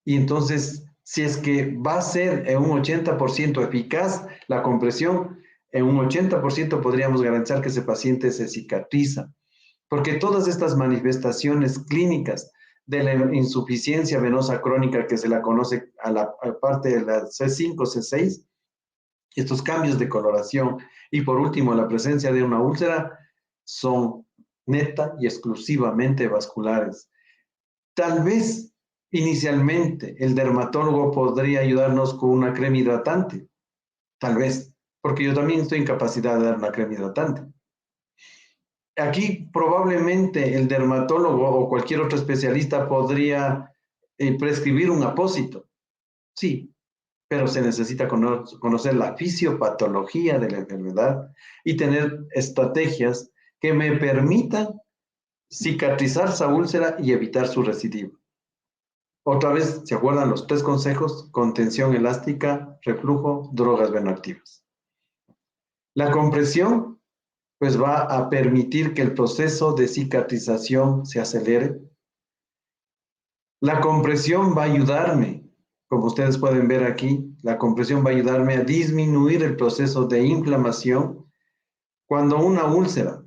Y entonces, si es que va a ser en un 80% eficaz la compresión, en un 80% podríamos garantizar que ese paciente se cicatriza. Porque todas estas manifestaciones clínicas de la insuficiencia venosa crónica, que se la conoce a la parte de la C5, C6, estos cambios de coloración y por último la presencia de una úlcera, son neta y exclusivamente vasculares. Tal vez inicialmente el dermatólogo podría ayudarnos con una crema hidratante, tal vez, porque yo también estoy en capacidad de dar una crema hidratante. Aquí probablemente el dermatólogo o cualquier otro especialista podría prescribir un apósito, sí, pero se necesita conocer la fisiopatología de la enfermedad y tener estrategias que me permitan cicatrizar esa úlcera y evitar su recidivo. Otra vez, ¿se acuerdan los 3 consejos? Contención elástica, reflujo, drogas venoactivas. La compresión, pues va a permitir que el proceso de cicatrización se acelere. La compresión va a ayudarme, como ustedes pueden ver aquí, la compresión va a ayudarme a disminuir el proceso de inflamación. Cuando una úlcera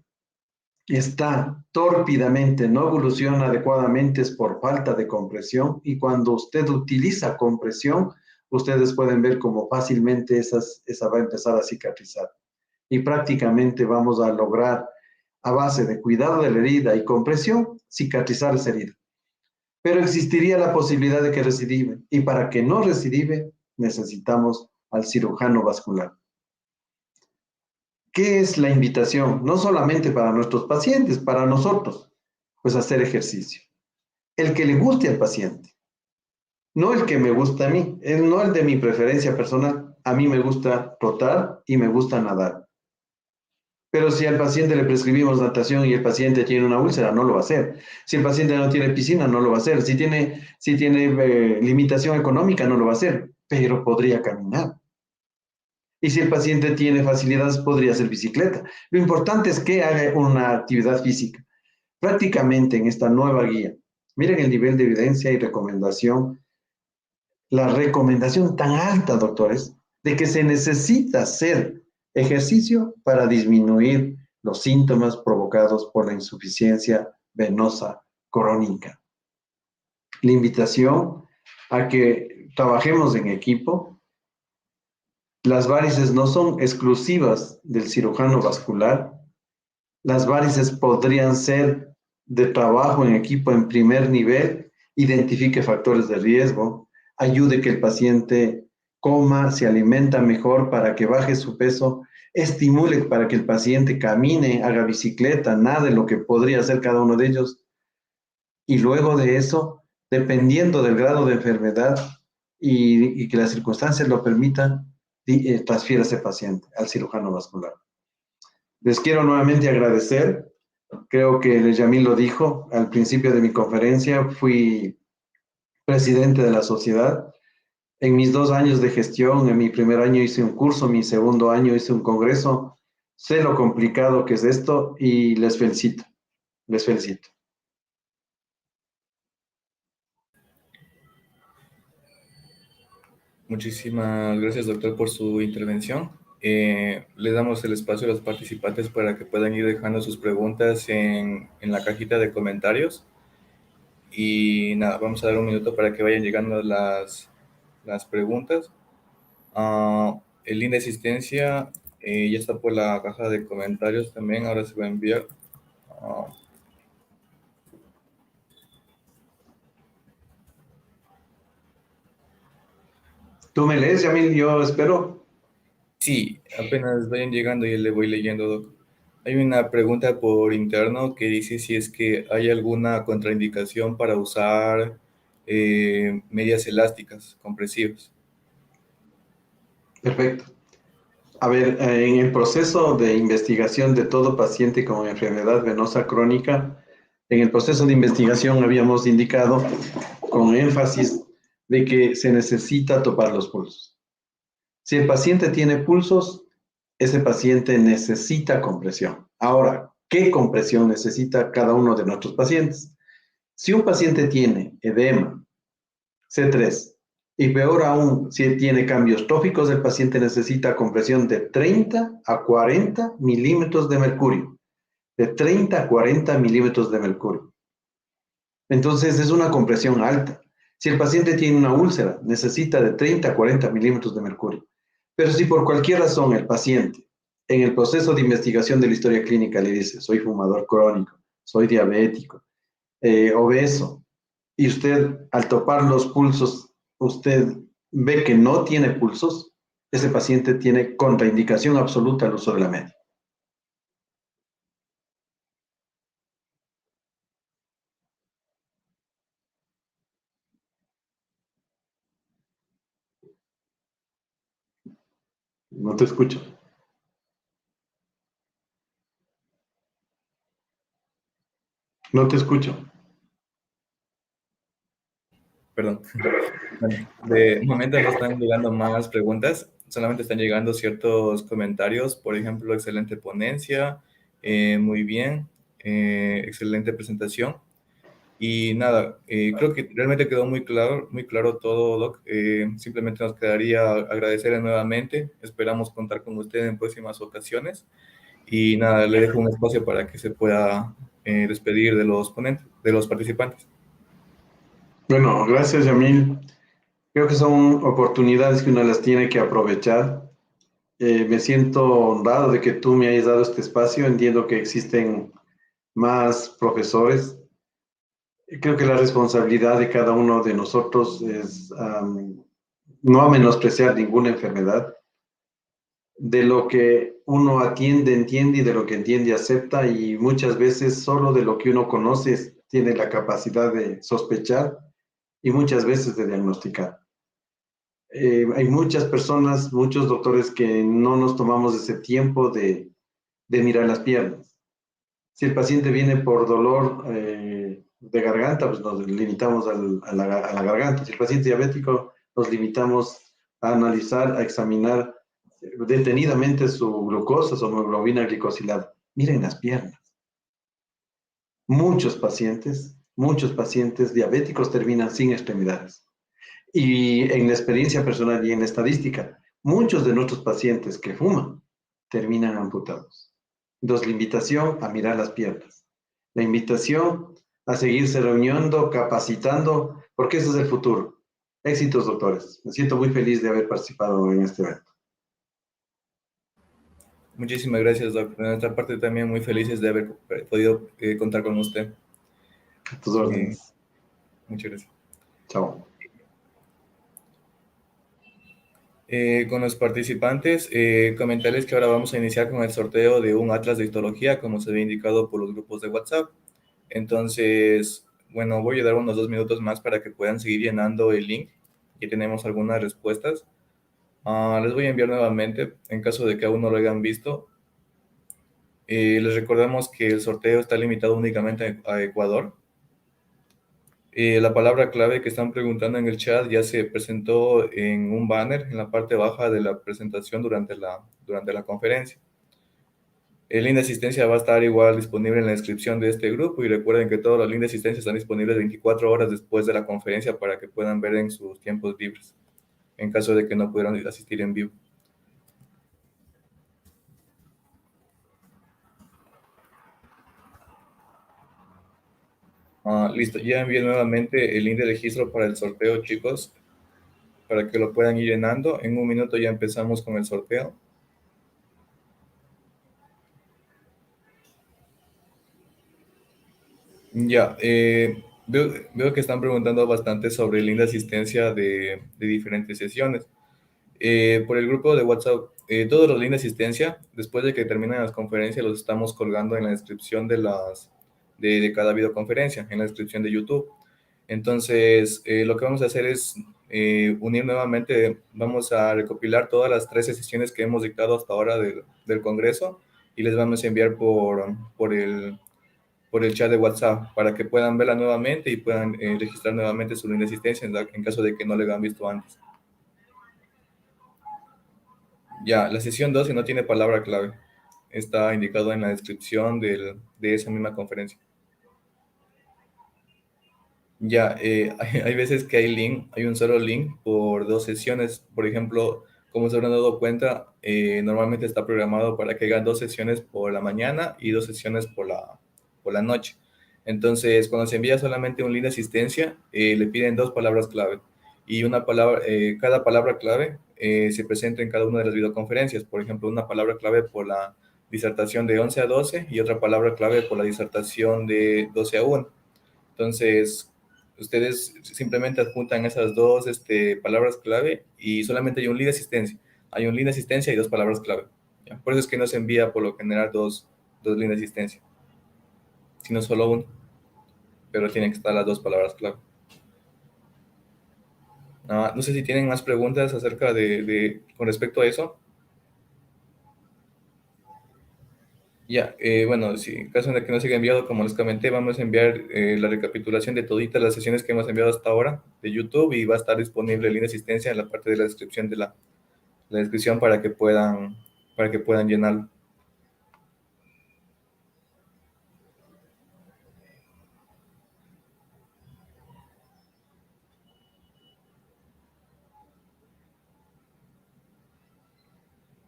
está tórpidamente, no evoluciona adecuadamente, es por falta de compresión, y cuando usted utiliza compresión, ustedes pueden ver cómo fácilmente esa va a empezar a cicatrizar. Y prácticamente vamos a lograr, a base de cuidado de la herida y compresión, cicatrizar esa herida. Pero existiría la posibilidad de que recidive, y para que no recidive, necesitamos al cirujano vascular. ¿Qué es la invitación? No solamente para nuestros pacientes, para nosotros, pues hacer ejercicio. El que le guste al paciente, no el que me gusta a mí, no el de mi preferencia personal. A mí me gusta trotar y me gusta nadar. Pero si al paciente le prescribimos natación y el paciente tiene una úlcera, no lo va a hacer. Si el paciente no tiene piscina, no lo va a hacer. Si tiene limitación económica, no lo va a hacer, pero podría caminar. Y si el paciente tiene facilidades, podría hacer bicicleta. Lo importante es que haga una actividad física. Prácticamente en esta nueva guía, miren el nivel de evidencia y recomendación, la recomendación tan alta, doctores, de que se necesita hacer ejercicio para disminuir los síntomas provocados por la insuficiencia venosa crónica. La invitación a que trabajemos en equipo. Las varices no son exclusivas del cirujano vascular. Las varices podrían ser de trabajo en equipo en primer nivel, identifique factores de riesgo, ayude que el paciente coma, se alimenta mejor para que baje su peso, estimule para que el paciente camine, haga bicicleta, nade, lo que podría hacer cada uno de ellos. Y luego de eso, dependiendo del grado de enfermedad y que las circunstancias lo permitan, transfiere a ese paciente al cirujano vascular. Les quiero nuevamente agradecer. Creo que Yamil lo dijo al principio de mi conferencia. Fui presidente de la sociedad. En mis 2 años de gestión, en mi primer año hice un curso, mi segundo año hice un congreso. Sé lo complicado que es esto y les felicito. Les felicito. Muchísimas gracias, doctor, por su intervención. Le damos el espacio a los participantes para que puedan ir dejando sus preguntas en la cajita de comentarios. Y nada, vamos a dar un minuto para que vayan llegando las preguntas. El link de asistencia ya está por la caja de comentarios también, ahora se va a enviar. Ah, ¿Tú me lees, Yamil? Yo espero. sí, apenas vayan llegando y le voy leyendo, doc. Hay una pregunta por interno que dice si es que hay alguna contraindicación para usar medias elásticas, compresivas. Perfecto. A ver, en el proceso de investigación de todo paciente con enfermedad venosa crónica, en el proceso de investigación habíamos indicado con énfasis de que se necesita topar los pulsos. Si el paciente tiene pulsos, ese paciente necesita compresión. Ahora, ¿qué compresión necesita cada uno de nuestros pacientes? Si un paciente tiene edema, C3, y peor aún, si tiene cambios tópicos, el paciente necesita compresión de 30 a 40 milímetros de mercurio. De 30 a 40 milímetros de mercurio. Entonces es una compresión alta. Si el paciente tiene una úlcera, necesita de 30 a 40 milímetros de mercurio. Pero si por cualquier razón el paciente, en el proceso de investigación de la historia clínica, le dice, soy fumador crónico, soy diabético, obeso, y usted al topar los pulsos, usted ve que no tiene pulsos, ese paciente tiene contraindicación absoluta al uso de la media. No te escucho. No te escucho. Perdón. Bueno, de momento no están llegando más preguntas, solamente están llegando ciertos comentarios. Por ejemplo, excelente ponencia, muy bien, excelente presentación. Y nada, creo que realmente quedó muy claro todo, Doc. Simplemente nos quedaría agradecerle nuevamente. Esperamos contar con usted en próximas ocasiones. Y nada, le dejo un espacio para que se pueda despedir de los ponentes, de los participantes. Bueno, gracias, Yamil. Creo que son oportunidades que uno las tiene que aprovechar. Me siento honrado de que tú me hayas dado este espacio. Entiendo que existen más profesores. Creo que la responsabilidad de cada uno de nosotros es no a menospreciar ninguna enfermedad. De lo que uno atiende, entiende y de lo que entiende, acepta, y muchas veces solo de lo que uno conoce tiene la capacidad de sospechar y muchas veces de diagnosticar. Hay muchas personas, muchos doctores que no nos tomamos ese tiempo de mirar las piernas. Si el paciente viene por dolor de garganta, pues nos limitamos a la garganta. Si el paciente es diabético, nos limitamos a analizar, a examinar detenidamente su glucosa, su hemoglobina glicosilada. Miren las piernas. Muchos pacientes diabéticos terminan sin extremidades. Y en la experiencia personal y en la estadística, muchos de nuestros pacientes que fuman terminan amputados. Entonces, la invitación a mirar las piernas, la invitación a seguirse reuniendo, capacitando, porque ese es el futuro. Éxitos, doctores. Me siento muy feliz de haber participado en este evento. Muchísimas gracias, Doc. De nuestra parte también muy felices de haber podido contar con usted. A tus Eh, órdenes. Muchas gracias. Chao. Con los participantes, comentarles que ahora vamos a iniciar con el sorteo de un atlas de histología, como se había indicado por los grupos de WhatsApp. Entonces, bueno, voy a dar unos 2 minutos más para que puedan seguir llenando el link. Aquí tenemos algunas respuestas. Les voy a enviar nuevamente, en caso de que aún no lo hayan visto. Les recordamos que el sorteo está limitado únicamente a Ecuador. La palabra clave que están preguntando en el chat ya se presentó en un banner en la parte baja de la presentación durante la conferencia. El link de asistencia va a estar igual disponible en la descripción de este grupo, y recuerden que todos los links de asistencia están disponibles 24 horas después de la conferencia para que puedan ver en sus tiempos libres, en caso de que no pudieran asistir en vivo. Listo, ya envié nuevamente el link de registro para el sorteo, chicos, para que lo puedan ir llenando. En un minuto ya empezamos con el sorteo. Ya, veo que están preguntando bastante sobre el link de asistencia de diferentes sesiones. Por el grupo de WhatsApp, todos los links de asistencia, después de que terminen las conferencias, los estamos colgando en la descripción de cada videoconferencia, en la descripción de YouTube. Entonces, lo que vamos a hacer es unir nuevamente, vamos a recopilar todas las 13 sesiones que hemos dictado hasta ahora del Congreso, y les vamos a enviar por el chat de WhatsApp para que puedan verla nuevamente y puedan registrar nuevamente su link de asistencia en caso de que no lo hayan visto antes. Ya, la sesión 12 no tiene palabra clave. Está indicado en la descripción de esa misma conferencia. Ya, hay veces que hay un solo link por 2 sesiones. Por ejemplo, como se habrán dado cuenta, normalmente está programado para que hagan 2 sesiones por la mañana y 2 sesiones por la noche. Entonces, cuando se envía solamente un link de asistencia, le piden 2 palabras clave. Y cada palabra clave se presenta en cada una de las videoconferencias. Por ejemplo, una palabra clave por la disertación de 11 a 12 y otra palabra clave por la disertación de 12 a 1. Entonces, ustedes simplemente adjuntan esas dos palabras clave y solamente hay un link de asistencia. Hay un link de asistencia y 2 palabras clave. ¿Ya? Por eso es que no se envía por lo general dos links de asistencia, sino solo uno, pero tienen que estar las 2 palabras clave. No sé si tienen más preguntas acerca con respecto a eso. Ya, bueno, si en caso de que no se haya enviado, como les comenté, vamos a enviar la recapitulación de toditas las sesiones que hemos enviado hasta ahora de YouTube, y va a estar disponible el link de asistencia en la parte de la descripción la descripción para que puedan llenarlo.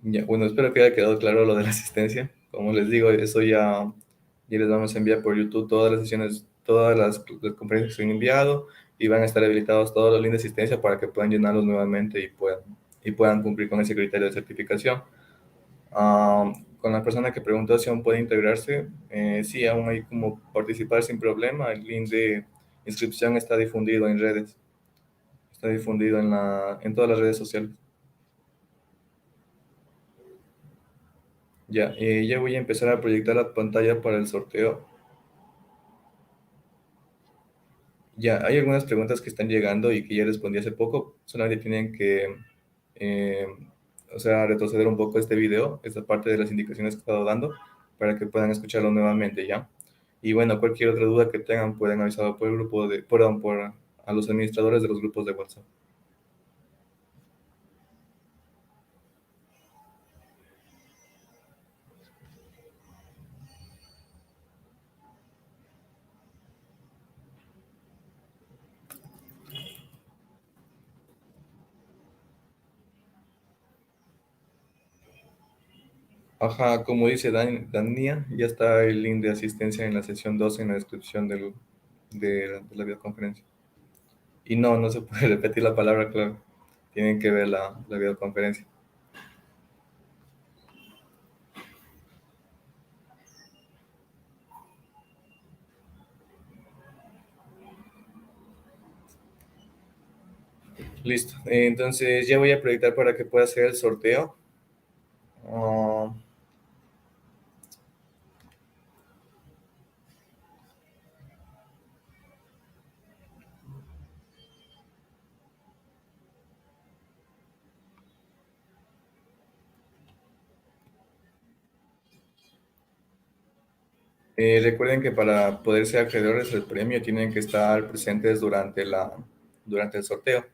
Ya, bueno, espero que haya quedado claro lo de la asistencia. Como les digo, eso ya les vamos a enviar por YouTube todas las sesiones, todas las conferencias que se han enviado y van a estar habilitados todos los links de asistencia para que puedan llenarlos nuevamente y puedan cumplir con ese criterio de certificación. Con la persona que preguntó si aún puede integrarse, sí, aún hay como participar sin problema. El link de inscripción está difundido en redes, está difundido en todas las redes sociales. Ya, ya voy a empezar a proyectar la pantalla para el sorteo. Ya, hay algunas preguntas que están llegando y que ya respondí hace poco. Solamente tienen que, eh, o sea, retroceder un poco este video, esta parte de las indicaciones que he estado dando, para que puedan escucharlo nuevamente, ¿ya? Y bueno, cualquier otra duda que tengan pueden avisar por el grupo a los administradores de los grupos de WhatsApp. Ajá, como dice Dania, ya está el link de asistencia en la sesión 2 en la descripción de la videoconferencia. Y no, no se puede repetir la palabra clave. Tienen que ver la videoconferencia. Listo. Entonces ya voy a proyectar para que pueda hacer el sorteo. Ah, recuerden que para poder ser acreedores del premio tienen que estar presentes durante el sorteo.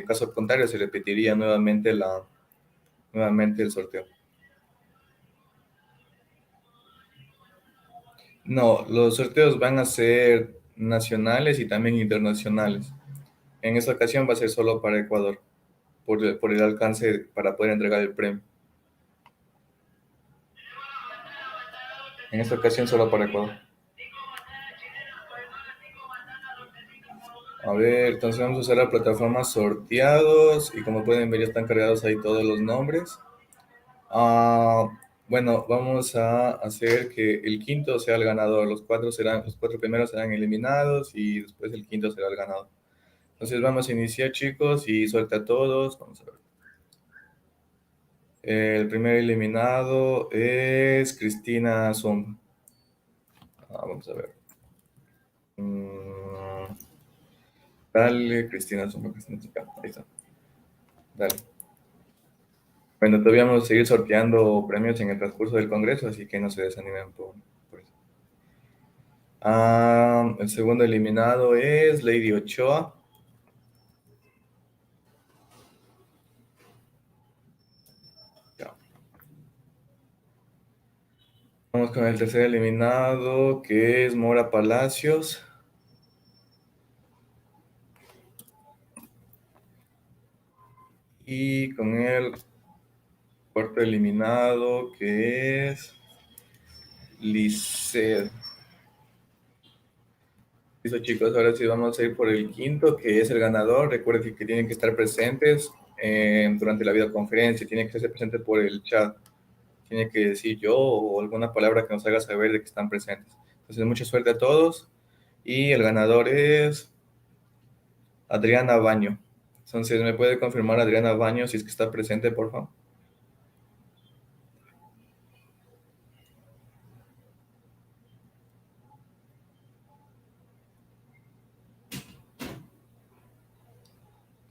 Caso contrario, se repetiría nuevamente el sorteo. No, los sorteos van a ser nacionales y también internacionales. En esta ocasión va a ser solo para Ecuador, por el alcance para poder entregar el premio. En esta ocasión solo para Ecuador. A ver, entonces vamos a usar la plataforma sorteados y como pueden ver ya están cargados ahí todos los nombres. Bueno, vamos a hacer que el quinto sea el ganador. Los cuatro primeros serán eliminados y después el quinto será el ganador. Entonces vamos a iniciar, chicos, y suelta a todos. Vamos a ver. El primer eliminado es Cristina Zumba. Vamos a ver. Mm, dale, Cristina Zumba. Ahí está. Dale. Bueno, todavía vamos a seguir sorteando premios en el transcurso del Congreso, así que no se desanimen por eso. El segundo eliminado es Lady Ochoa. Ya. Vamos con el tercer eliminado, que es Mora Palacios. Y con el cuarto eliminado, que es Lisset. Listo, chicos, ahora sí vamos a ir por el quinto, que es el ganador. Recuerden que tienen que estar presentes durante la videoconferencia, tienen que estar presentes por el chat. Tiene que decir yo o alguna palabra que nos haga saber de que están presentes. Entonces, mucha suerte a todos. Y el ganador es Adriana Baño. Entonces, ¿me puede confirmar Adriana Baño si es que está presente, por favor?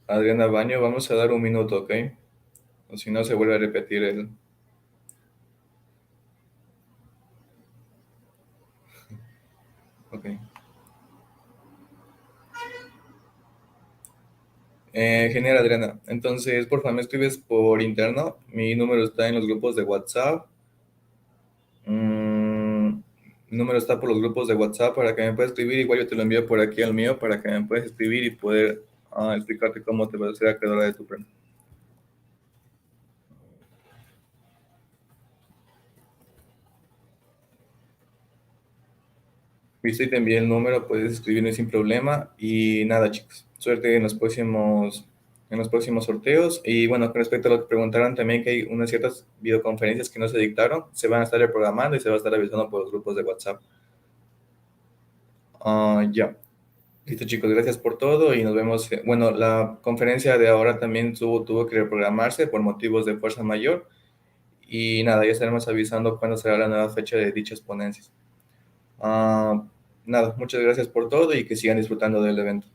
Adriana Baño, vamos a dar un minuto, ¿ok? O si no, se vuelve a repetir el... Ok. Genial, Adriana. Entonces, por favor, me escribes por interno. Mi número está en los grupos de WhatsApp. Mi número está por los grupos de WhatsApp para que me puedas escribir. Igual yo te lo envío por aquí al mío para que me puedas escribir y poder explicarte cómo te vas a ser acreedora de tu premio. Listo, y te envié el número, puedes escribirme sin problema. Y nada, chicos, suerte en los próximos sorteos. Y bueno, con respecto a lo que preguntaron también, que hay unas ciertas videoconferencias que no se dictaron, se van a estar reprogramando y se va a estar avisando por los grupos de WhatsApp. Ya. Listo, chicos, gracias por todo y nos vemos. Bueno, la conferencia de ahora también tuvo que reprogramarse por motivos de fuerza mayor. Y nada, ya estaremos avisando cuándo será la nueva fecha de dichas ponencias. Ah, nada, muchas gracias por todo y que sigan disfrutando del evento.